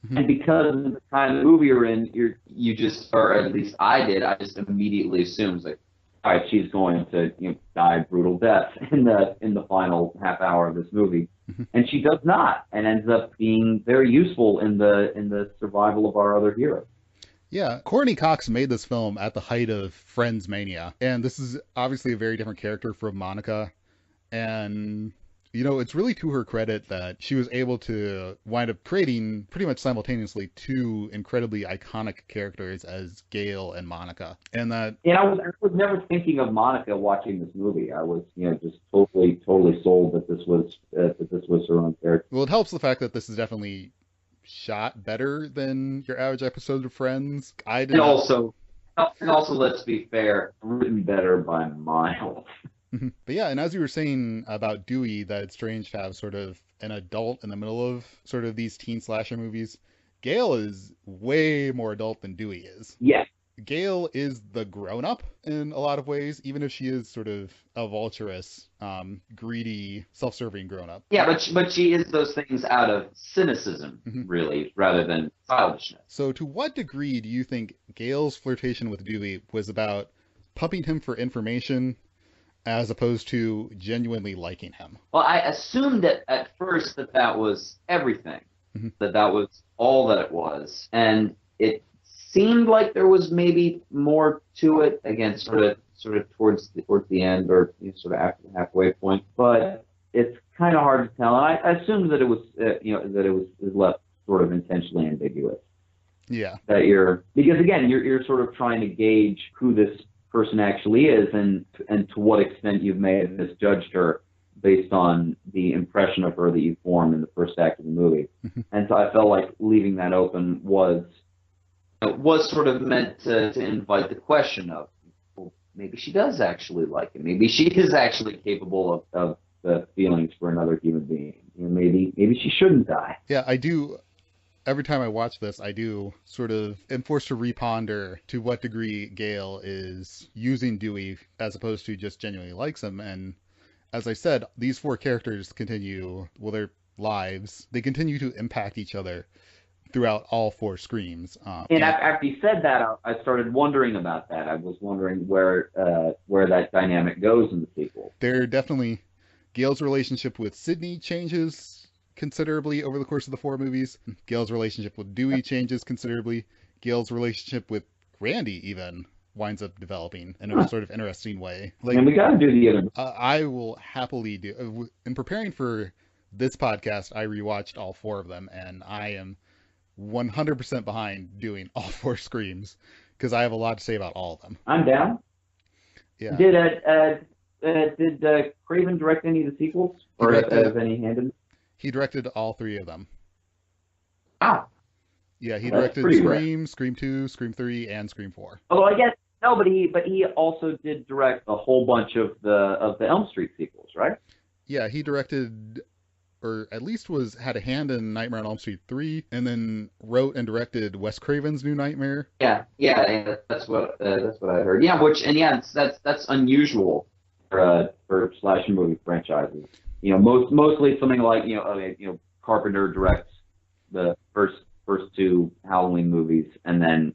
A: Hmm.
B: And because of the kind of movie you're in, you just, or at least I did, I just immediately assumed like, all right, she's going to die a brutal death in the final half hour of this movie,
A: Hmm.
B: and she does not, and ends up being very useful in the survival of our other hero.
A: Yeah, Courtney Cox made this film at the height of Friends mania, and this is obviously a very different character from Monica. And it's really to her credit that she was able to wind up creating pretty much simultaneously two incredibly iconic characters as Gail and Monica. And that,
B: And I was never thinking of Monica watching this movie. I was just totally sold that this was her own character.
A: well, it helps the fact that this is definitely shot better than your average episode of Friends. I did
B: And
A: not.
B: also And also, let's be fair, written better by miles.
A: But yeah, and as you were saying about Dewey, that it's strange to have sort of an adult in the middle of sort of these teen slasher movies. Gale is way more adult than Dewey is.
B: Yeah,
A: Gale is the grown up in a lot of ways, even if she is sort of a vulturous, greedy, self serving grown up.
B: yeah, but she is those things out of cynicism, really, rather than childishness.
A: So, to what degree do you think Gale's flirtation with Dewey was about pumping him for information as opposed to genuinely liking him?
B: Well, I assumed at first that that was everything,
A: Mm-hmm.
B: that that was all that it was, and it seemed like there was maybe more to it. Again, sort of towards the end, or sort of after the halfway point. But it's kind of hard to tell. And I assumed that it was that it was left sort of intentionally ambiguous.
A: Yeah.
B: That because again you're sort of trying to gauge who this person actually is, and to what extent you've made and misjudged her based on the impression of her that you formed in the first act of the movie. And so I felt like leaving that open was sort of meant to invite the question of, well, maybe she does actually like him. Maybe she is actually capable of the feelings for another human being. Maybe she shouldn't die.
A: Yeah, I do. Every time I watch this, I do sort of am forced to reponder to what degree Gale is using Dewey as opposed to just genuinely likes him. And as I said, these four characters continue, well, their lives, they continue to impact each other throughout all four screams.
B: And after you said that, I started wondering about that. I was wondering where that dynamic goes in the sequel.
A: They're definitely, Gale's relationship with Sydney changes considerably over the course of the four movies. Gale's relationship with Dewey changes considerably. Gale's relationship with Randy even winds up developing in a sort of interesting way. Like,
B: and we got to do the other.
A: I will happily do. In preparing for this podcast, I rewatched all four of them, and I am 100% behind doing all four screams because I have a lot to say about all of them.
B: I'm down.
A: Yeah.
B: Did Craven direct any of the sequels, or have any handed?
A: He directed all three of them.
B: Ah.
A: Yeah, he directed Scream, Scream 2, Scream 3, and Scream 4.
B: Although I guess no, but he also did direct a whole bunch of the Elm Street sequels, right?
A: Yeah, he directed, or at least had a hand in Nightmare on Elm Street 3, and then wrote and directed Wes Craven's New Nightmare.
B: Yeah, that's what I heard. Yeah, that's unusual for slasher movie franchises. Mostly something like Carpenter directs the first two Halloween movies, and then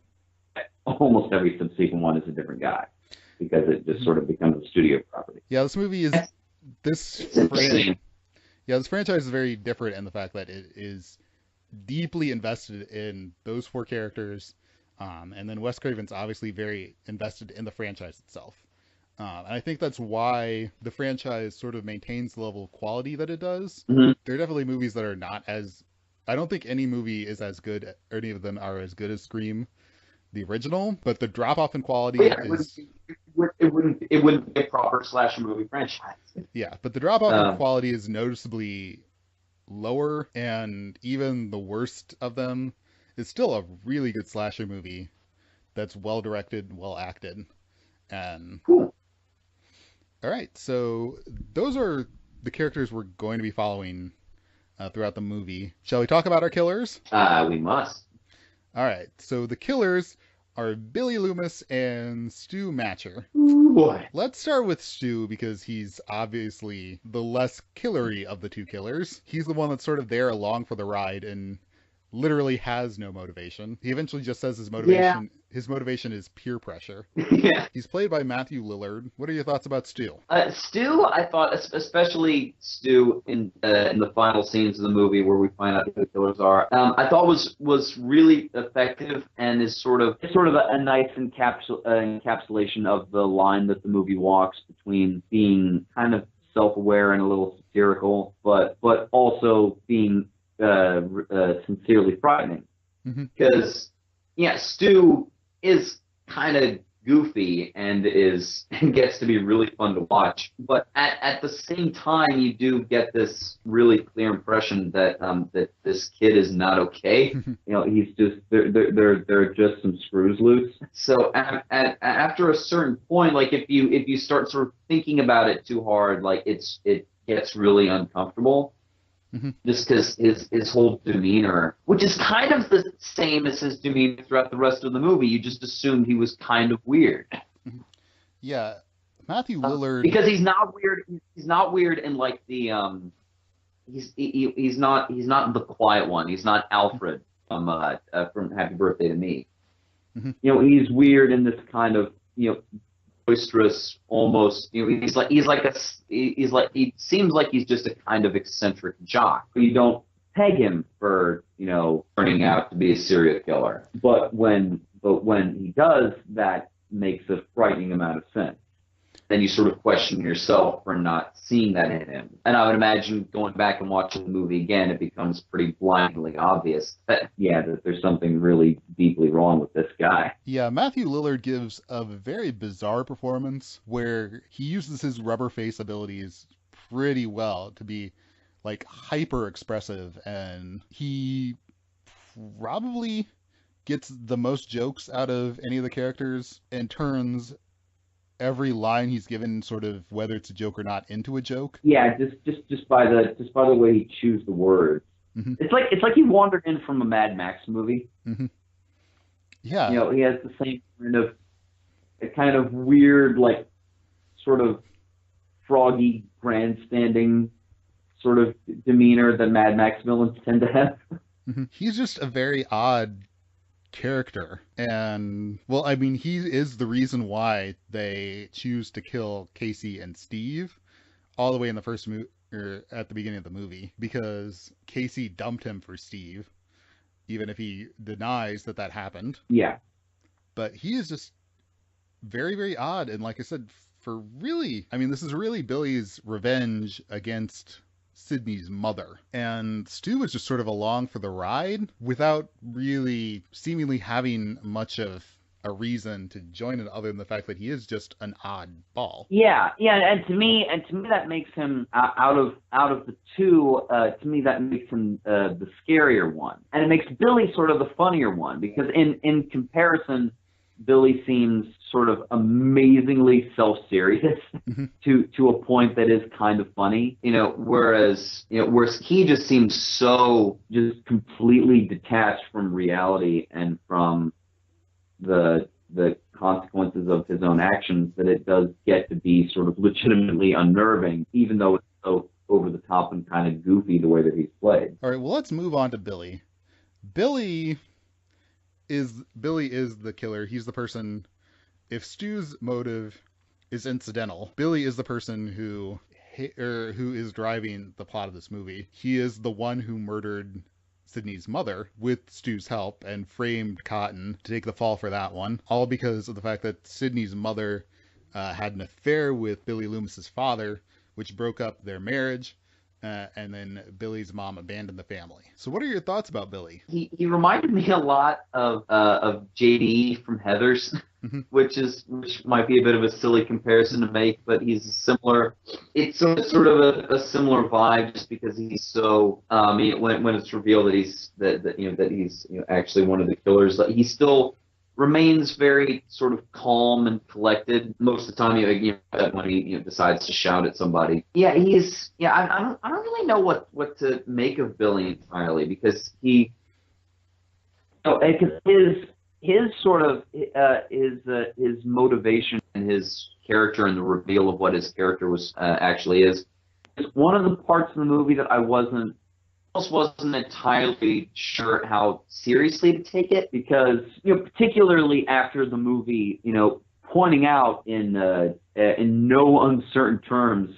B: almost every subsequent one is a different guy because it just sort of becomes a studio property.
A: Yeah, this movie is this franchise is very different in the fact that it is deeply invested in those four characters, and then Wes Craven's obviously very invested in the franchise itself. And I think that's why the franchise sort of maintains the level of quality that it does.
B: Mm-hmm.
A: There are definitely movies that are not as... I don't think any movie is as good, or any of them are as good as Scream, the original, but the drop-off in quality is...
B: It wouldn't be a proper slasher movie franchise.
A: Yeah, but the drop-off in quality is noticeably lower, and even the worst of them is still a really good slasher movie that's well-directed, well-acted, and...
B: Cool.
A: All right, so those are the characters we're going to be following throughout the movie. Shall we talk about our killers?
B: We must.
A: All right, so the killers are Billy Loomis and Stu Matcher.
B: Ooh, boy.
A: Let's start with Stu because he's obviously the less killery of the two killers. He's the one that's sort of there along for the ride and literally has no motivation. He eventually just says his motivation is peer pressure.
B: Yeah.
A: He's played by Matthew Lillard. What are your thoughts about Stu?
B: Stu, I thought, especially Stu in the final scenes of the movie where we find out who the killers are, I thought was really effective and is sort of a nice encapsulation of the line that the movie walks between being kind of self-aware and a little satirical, but also being sincerely frightening. Because Stu is kind of goofy and is and gets to be really fun to watch. But at the same time, you do get this really clear impression that that this kid is not okay. He's just there are just some screws loose. So after a certain point, like if you start sort of thinking about it too hard, like it gets really uncomfortable. Just because his whole demeanor, which is kind of the same as his demeanor throughout the rest of the movie, you just assumed he was kind of weird.
A: Yeah, Matthew Lillard.
B: Because he's not weird. He's not weird in like the he's not the quiet one. He's not Alfred from Happy Birthday to Me. He's weird in this kind of boisterous, almost. He seems like he's just a kind of eccentric jock. You don't peg him for turning out to be a serial killer, but when he does, that makes a frightening amount of sense. Then you sort of question yourself for not seeing that in him. And I would imagine going back and watching the movie again, it becomes pretty blindingly obvious that there's something really deeply wrong with this guy.
A: Yeah, Matthew Lillard gives a very bizarre performance where he uses his rubber face abilities pretty well to be like hyper expressive, and he probably gets the most jokes out of any of the characters and turns every line he's given, sort of whether it's a joke or not, into a joke.
B: Yeah, just by the way he chews the words. It's like he wandered in from a Mad Max movie.
A: Yeah.
B: He has the same kind of weird, like, sort of froggy, grandstanding sort of demeanor that Mad Max villains tend to have.
A: He's just a very odd character, and well, I mean, he is the reason why they choose to kill Casey and Steve all the way in the first or at the beginning of the movie, because Casey dumped him for Steve, even if he denies that happened.
B: Yeah,
A: but he is just very, very odd, and like I said, this is really Billy's revenge against Sydney's mother, and Stu was just sort of along for the ride without really seemingly having much of a reason to join it, other than the fact that he is just an odd ball.
B: Yeah, and to me that makes him out of the two. To me, that makes him the scarier one, and it makes Billy sort of the funnier one, because in comparison, Billy seems sort of amazingly self-serious to a point that is kind of funny, whereas he just seems so just completely detached from reality and from the consequences of his own actions, that it does get to be sort of legitimately unnerving, even though it's so over the top and kind of goofy the way that he's played.
A: All right, well, let's move on to Billy. Billy is the killer. He's the person. If Stu's motive is incidental, Billy is the person who is driving the plot of this movie. He is the one who murdered Sydney's mother with Stu's help and framed Cotton to take the fall for that one, all because of the fact that Sydney's mother had an affair with Billy Loomis's father, which broke up their marriage. And then Billy's mom abandoned the family. So what are your thoughts about Billy?
B: He reminded me a lot of JD from Heathers, which might be a bit of a silly comparison to make, but he's similar. It's sort of a similar vibe, just because he's so when it's revealed that he's actually one of the killers, he still remains very sort of calm and collected most of the time. When he decides to shout at somebody. I don't really know what to make of Billy entirely, because his sort of his motivation and his character and the reveal of what his character actually is one of the parts of the movie that I wasn't entirely sure how seriously to take it, because particularly after the movie, pointing out in no uncertain terms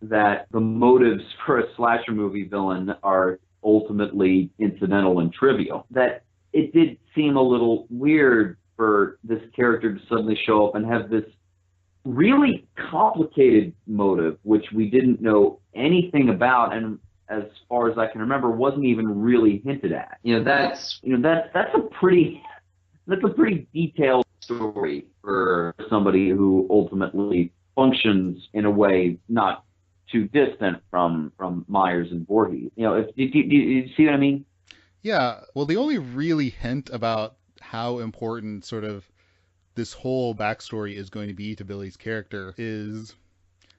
B: that the motives for a slasher movie villain are ultimately incidental and trivial, that it did seem a little weird for this character to suddenly show up and have this really complicated motive, which we didn't know anything about, and as far as I can remember, wasn't even really hinted at. That's a pretty detailed story for somebody who ultimately functions in a way not too distant from Myers and Voorhees. You know, you see what I mean?
A: Yeah, well, the only really hint about how important sort of this whole backstory is going to be to Billy's character is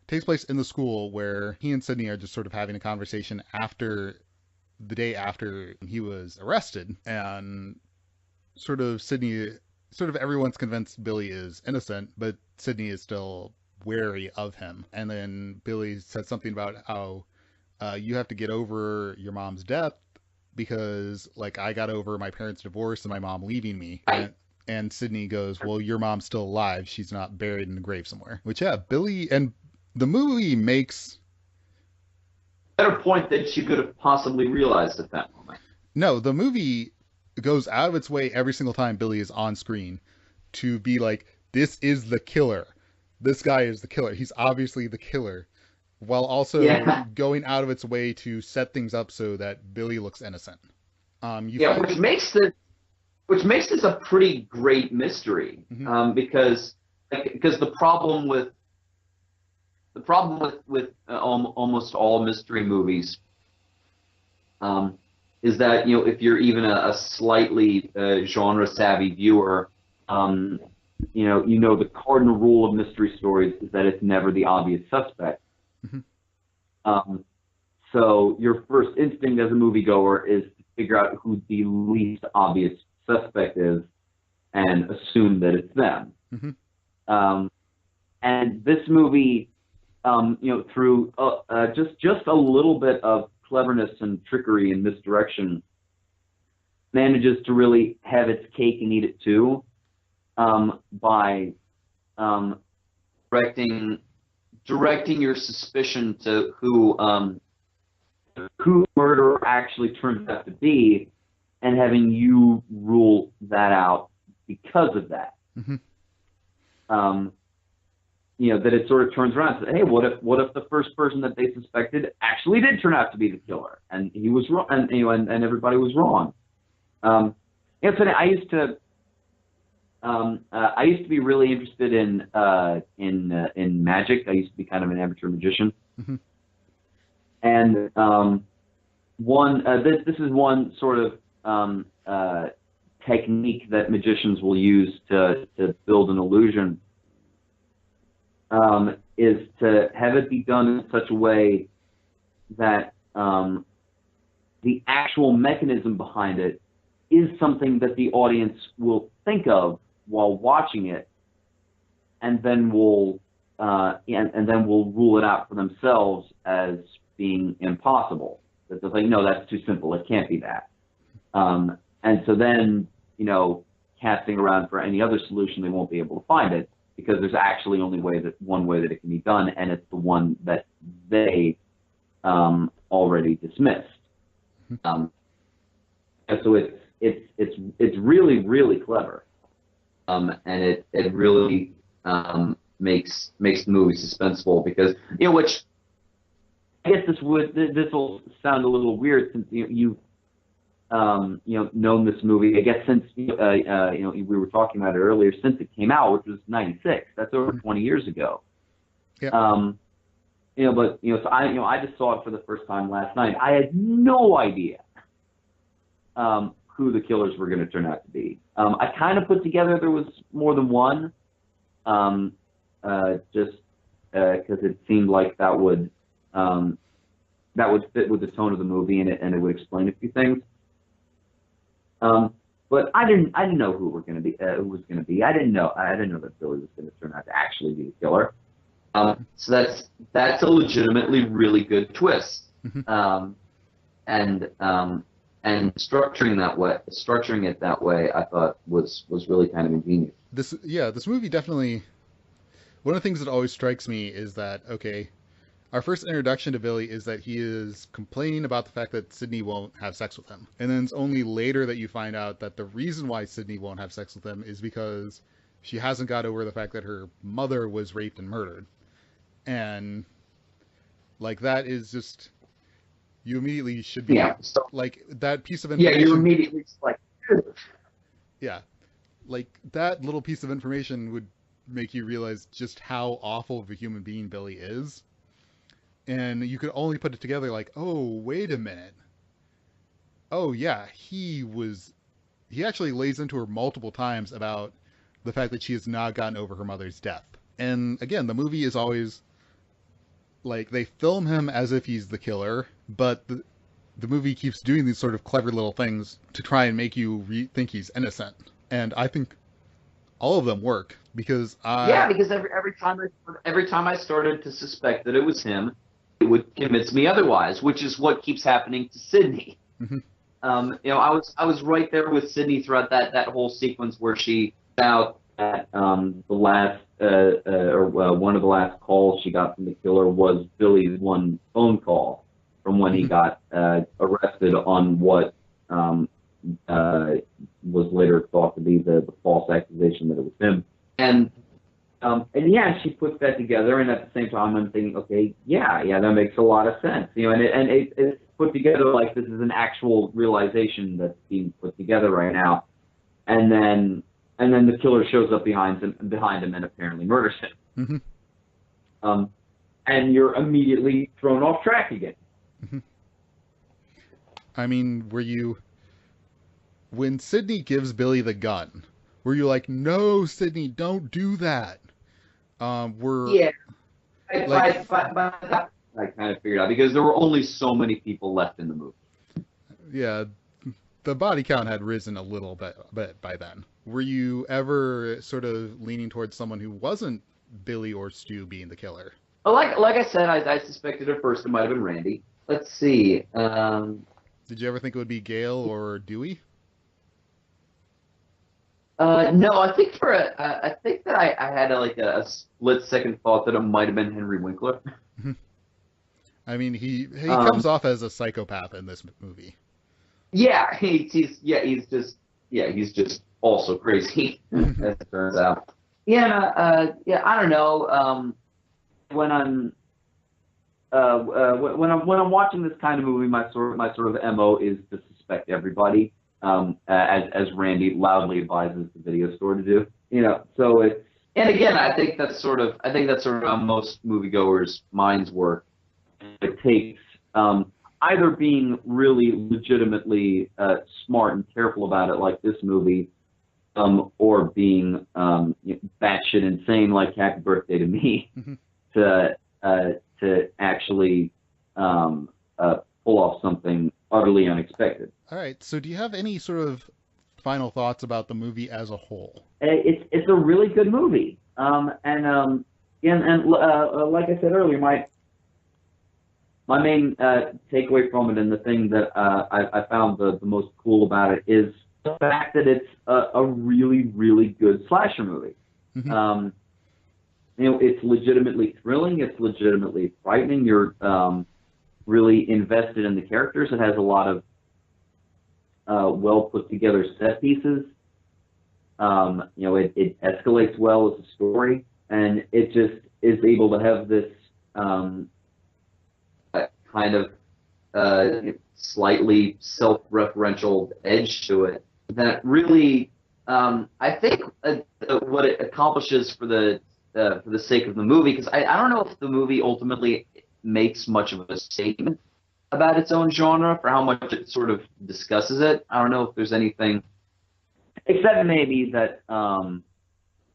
A: takes place in the school where he and Sydney are just sort of having a conversation after the day after he was arrested, and sort of Sydney, sort of everyone's convinced Billy is innocent, but Sydney is still wary of him. And then Billy said something about how you have to get over your mom's death because, like, I got over my parents' divorce and my mom leaving me.
B: Right.
A: And Sydney goes, well, your mom's still alive. She's not buried in the grave somewhere. Which, yeah, Billy and the movie makes
B: Better point that she could have possibly realized at that moment.
A: no, the movie goes out of its way every single time Billy is on screen to be like, this is the killer. This guy is the killer. He's obviously the killer, while also
B: Yeah,
A: going out of its way to set things up so that Billy looks innocent. You
B: yeah,
A: find,
B: which makes this a pretty great mystery,
A: mhm,
B: because because the problem with almost all mystery movies, um, is that if you're even a slightly genre savvy viewer, um, the cardinal rule of mystery stories is that it's never the obvious suspect.
A: mhm,
B: Um, so your first instinct as a moviegoer is to figure out who the least obvious suspect is and assume that it's them.
A: mhm,
B: Um, and this movie, through just a little bit of cleverness and trickery and misdirection, manages to really have its cake and eat it too, by um, directing directing your suspicion to who the murderer actually turns out to be, and having you rule that out because of that.
A: mhm.
B: Um, that it sort of turns around and says, hey, what if the first person that they suspected actually did turn out to be the killer, and he was wrong, and everybody was wrong. It's funny. I used to be really interested in magic. I used to be kind of an amateur magician,
A: Mhm.
B: and this is one sort of technique that magicians will use to build an illusion, is to have it be done in such a way that the actual mechanism behind it is something that the audience will think of while watching it, and then will rule it out for themselves as being impossible. That they're like, no, that's too simple. It can't be that. And so then, casting around for any other solution, they won't be able to find it because there's actually only one way that it can be done, and it's the one that they already dismissed. Um, and so it's really really clever, and it really makes the movie suspenseful because which I guess this will sound a little weird since you've known this movie, I guess, since we were talking about it earlier, since it came out, which was '96. That's over 20 years ago.
A: Yeah.
B: So I just saw it for the first time last night. I had no idea who the killers were going to turn out to be. I kind of put together there was more than one, just because it seemed like that would fit with the tone of the movie, and it would explain a few things. But I didn't know who was going to be. I didn't know that Billy was going to turn out to actually be the killer. So that's a legitimately really good twist.
A: Mhm.
B: And structuring it that way, I thought was really kind of ingenious.
A: This movie definitely. One of the things that always strikes me is that, okay, our first introduction to Billy is that he is complaining about the fact that Sydney won't have sex with him. And then it's only later that you find out that the reason why Sydney won't have sex with him is because she hasn't got over the fact that her mother was raped and murdered. And, like, that is just, you immediately should be,
B: Yeah. So
A: like, that piece of
B: yeah, you're
A: information.
B: immediately just like,
A: Yeah. like that little piece of information would make you realize just how awful of a human being Billy is. And you could only put it together like, oh, wait a minute. Oh, yeah, he actually lays into her multiple times about the fact that she has not gotten over her mother's death. And again, the movie is always like they film him as if he's the killer, but the movie keeps doing these sort of clever little things to try and make you think he's innocent. And I think all of them work because
B: Yeah, because every time I started to suspect that it was him, it would convince me otherwise, which is what keeps happening to Sydney.
A: Mhm,
B: I was right there with Sydney throughout that whole sequence where she out at the last or one of the last calls she got from the killer was Billy's one phone call from when he
A: mhm,
B: got arrested on what um, uh, was later thought to be the false accusation that it was him. And yeah, she puts that together, and at the same time, I'm thinking, okay, yeah, that makes a lot of sense, it's put together like this is an actual realization that's being put together right now, and then the killer shows up behind him and apparently murders him,
A: mhm,
B: um, and you're immediately thrown off track again.
A: mhm. I mean, when Sydney gives Billy the gun, were you like, no, Sydney, don't do that? We're
B: Yeah,
A: like,
B: by that I kind of figured out because there were only so many people left in the movie.
A: yeah, the body count had risen a little bit by then. Were you ever sort of leaning towards someone who wasn't Billy or Stu being the killer?
B: But like I said, I suspected at first it might have been Randy. Let's see.
A: Did you ever think it would be Gail or Dewey?
B: No, I think that I had a split second thought that it might have been Henry Winkler.
A: I mean, he comes
B: Um,
A: off as a psychopath in this movie.
B: yeah, he's just also crazy as it turns out. Yeah, I don't know. When I'm when I'm watching this kind of movie, my sort of MO is to suspect everybody, as Randy loudly advises the video store to do. So it's and again, I think that's sort of how most moviegoers' minds work. It takes either being really legitimately smart and careful about it, like this movie, or being batshit insane, like Happy Birthday to Me,
A: Mhm.
B: to uh, to actually pull off something utterly unexpected.
A: All right. So, do you have any sort of final thoughts about the movie as a whole?
B: It's a really good movie, and like I said earlier, my main takeaway from it and the thing that I found the most cool about it is the fact that it's a really, really good slasher movie.
A: Mhm.
B: Um, it's legitimately thrilling. It's legitimately frightening. You're really invested in the characters. It has a lot of well put together set pieces. It escalates well as a story, and it just is able to have this kind of slightly self-referential edge to it that really, I think, what it accomplishes for the sake of the movie, because I don't know if the movie ultimately makes much of a statement about its own genre for how much it sort of discusses it. I don't know if there's anything except maybe that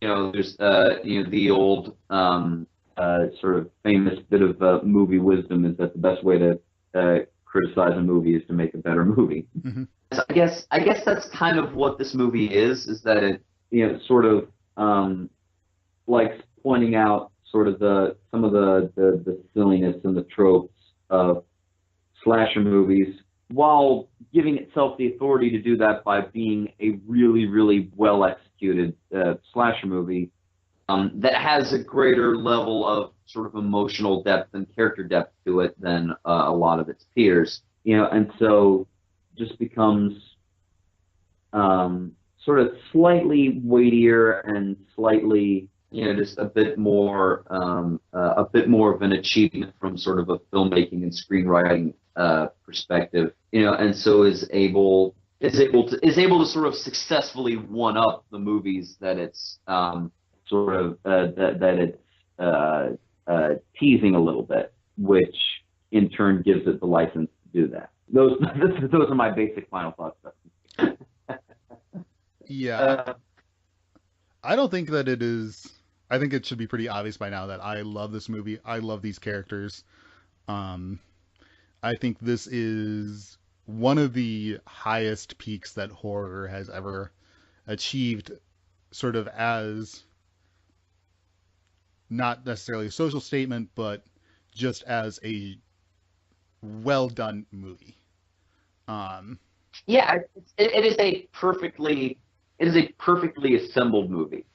B: there's the old sort of famous bit of movie wisdom is that the best way to criticize a movie is to make a better movie.
A: Mhm.
B: So I guess that's kind of what this movie is that it sort of likes pointing out sort of some of the silliness and the tropes of slasher movies while giving itself the authority to do that by being a really, really well executed slasher movie that has a greater level of sort of emotional depth and character depth to it than a lot of its peers. And so just becomes sort of slightly weightier and slightly, just a bit more of an achievement from sort of a filmmaking and screenwriting perspective, and so is able is able to sort of successfully one up the movies that it's sort of that it's teasing a little bit, which in turn gives it the license to do that. Those are my basic final thoughts.
A: Yeah,
B: Uh,
A: I don't think that it is. I think it should be pretty obvious by now that I love this movie. I love these characters. Um, I think this is one of the highest peaks that horror has ever achieved, sort of as not necessarily a social statement, but just as a well done movie. Um,
B: yeah, it is a perfectly assembled movie.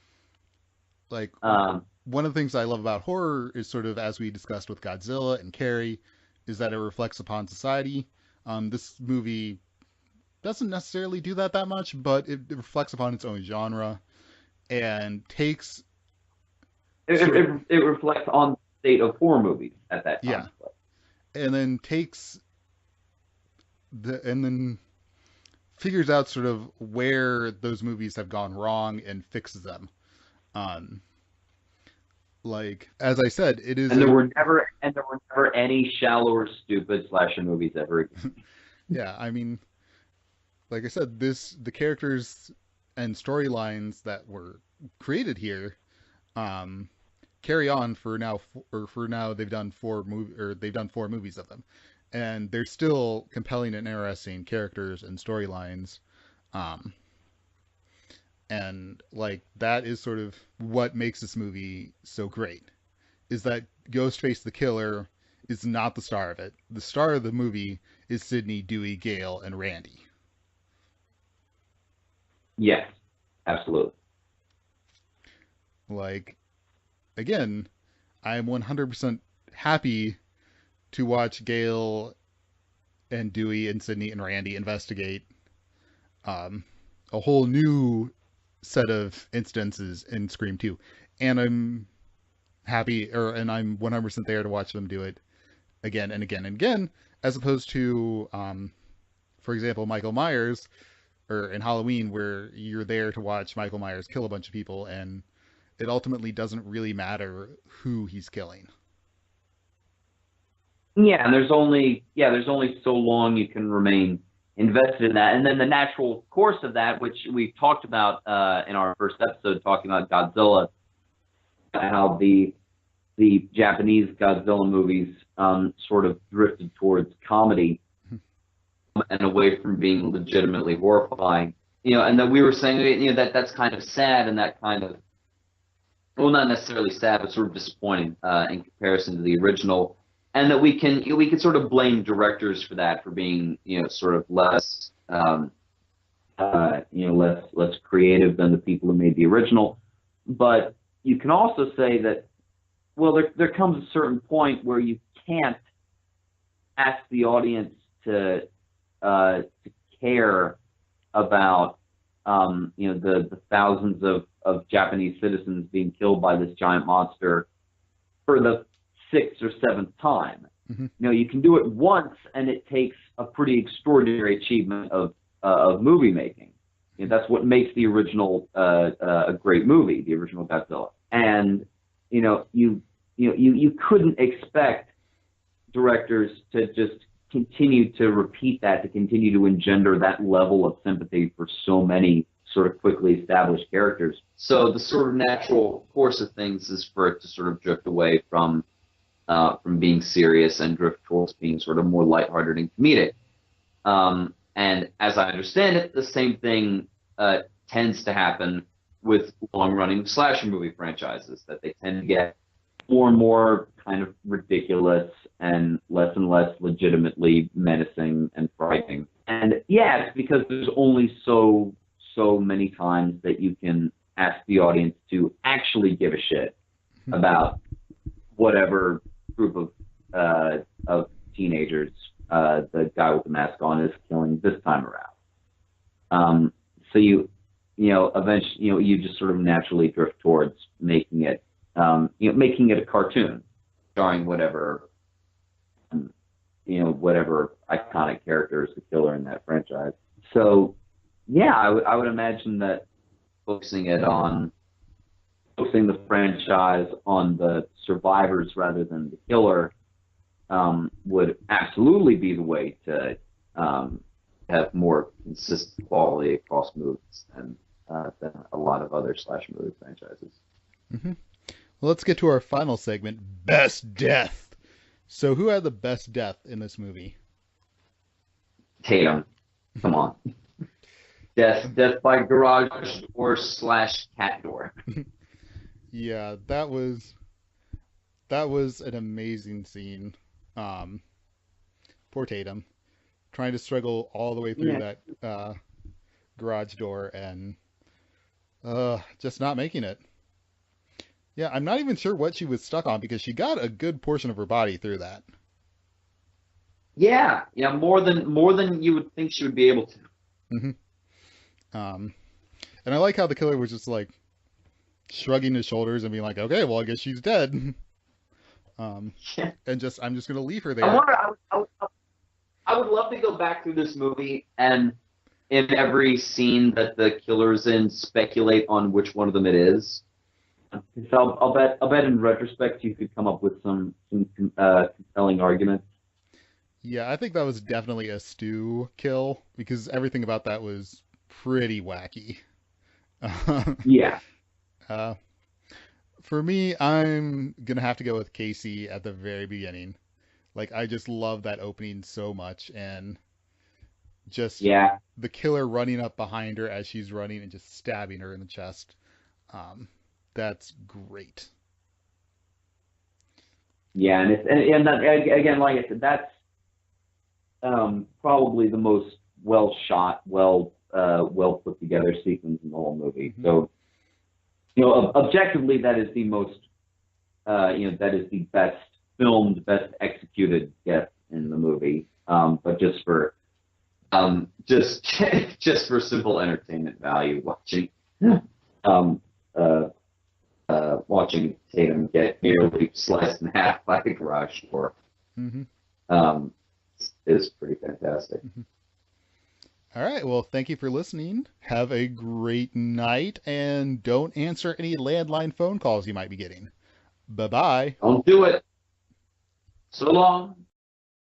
A: like
B: Um,
A: one of the things I love about horror is sort of as we discussed with Godzilla and Carrie, is that it reflects upon society. This movie doesn't necessarily do that much, but it reflects upon its own genre and takes
B: it,
A: sort of,
B: it, it reflects on the state of horror movies at that
A: yeah,
B: time.
A: and then takes and then figures out sort of where those movies have gone wrong and fixes them. Um, like as I said, it is a
B: And there were never any shallow or stupid slasher movies ever again.
A: yeah. I mean, like I said, the characters and storylines that were created here um, carry on for now. Or for now, they've done four movies of them, and they're still compelling and interesting characters and storylines. Um, and like that is sort of what makes this movie so great. Is that Ghostface the Killer is not the star of it. The star of the movie is Sidney, Dewey, Gale, and Randy.
B: Yes, absolutely.
A: Like again, I am 100% happy to watch Gale and Dewey and Sidney and Randy investigate um, a whole new set of instances in Scream 2. And I'm 100% there to watch them do it again and again and again, as opposed to, for example, Michael Myers, or in Halloween, where you're there to watch Michael Myers kill a bunch of people, and it ultimately doesn't really matter who he's killing.
B: There's only so long you can remain invested in that, and then the natural course of that, which we've talked about in our first episode, talking about Godzilla, how the Japanese Godzilla movies sort of drifted towards comedy and away from being legitimately horrifying. And that we were saying, that that's kind of sad, and that kind of, well, not necessarily sad, but sort of disappointing in comparison to the original, and that we can sort of blame directors for that, for being sort of less less creative than the people who made the original. But you can also say that, well, there comes a certain point where you can't ask the audience to care about the thousands of Japanese citizens being killed by this giant monster for the sixth or seventh time.
A: Mm-hmm.
B: You can do it once, and it takes a pretty extraordinary achievement of movie making. That's what makes the original a great movie, the original Godzilla. And you couldn't expect directors to just continue to repeat that, to continue to engender that level of sympathy for so many sort of quickly established characters. So the sort of natural course of things is for it to sort of drift away from being serious and drift towards being sort of more lighthearted and comedic. And as I understand it, the same thing tends to happen with long-running slasher movie franchises, that they tend to get more and more kind of ridiculous and less legitimately menacing and frightening. And yeah, it's because there's only so many times that you can ask the audience to actually give a shit about whatever group of teenagers the guy with the mask on is killing this time around. So eventually, you just sort of naturally drift towards making it a cartoon, starring whatever iconic character is the killer in that franchise. So yeah, I would imagine that focusing it on focusing the franchise on the survivors rather than the killer would absolutely be the way to have more consistent quality across movies than a lot of other slash movie franchises.
A: Hmm. Well, let's get to our final segment, best death. So, who had the best death in this movie?
B: Tatum, come on, death by garage door slash cat door.
A: Yeah, that was an amazing scene. Um, Poor Tatum trying to struggle all the way through
B: Yeah,
A: that garage door and just not making it. Yeah, I'm not even sure what she was stuck on because she got a good portion of her body through that.
B: yeah, more than you would think she would be able to.
A: Hmm. Um, and I like how the killer was just like shrugging his shoulders and being like, "Okay, well, I guess she's dead." Um, and just I'm just gonna leave her
B: I
A: there.
B: wonder. I would love to go back through this movie and in every scene that the killer's in, speculate on which one of them it is. So I'll bet in retrospect you could come up with some compelling arguments.
A: Yeah, I think that was definitely a stew kill because everything about that was pretty wacky.
B: Yeah,
A: uh, for me, I'm gonna have to go with Casey at the very beginning. Like, I just love that opening so much, and just
B: yeah,
A: the killer running up behind her as she's running and just stabbing her in the chest. Um, that's great.
B: yeah, and that, again, like I said, that's probably the most well shot, well put together sequence in the whole movie.
A: Hmm.
B: So objectively, that is the most that is the best filmed, best executed death in the movie. But just just for simple entertainment value, um, uh, watching Tatum get nearly sliced in half by a garage door
A: Hmm.
B: um, is pretty fantastic.
A: Hmm. All right. Well, thank you for listening. Have a great night, and don't answer any landline phone calls you might be getting. Bye bye.
B: Don't do it. So long.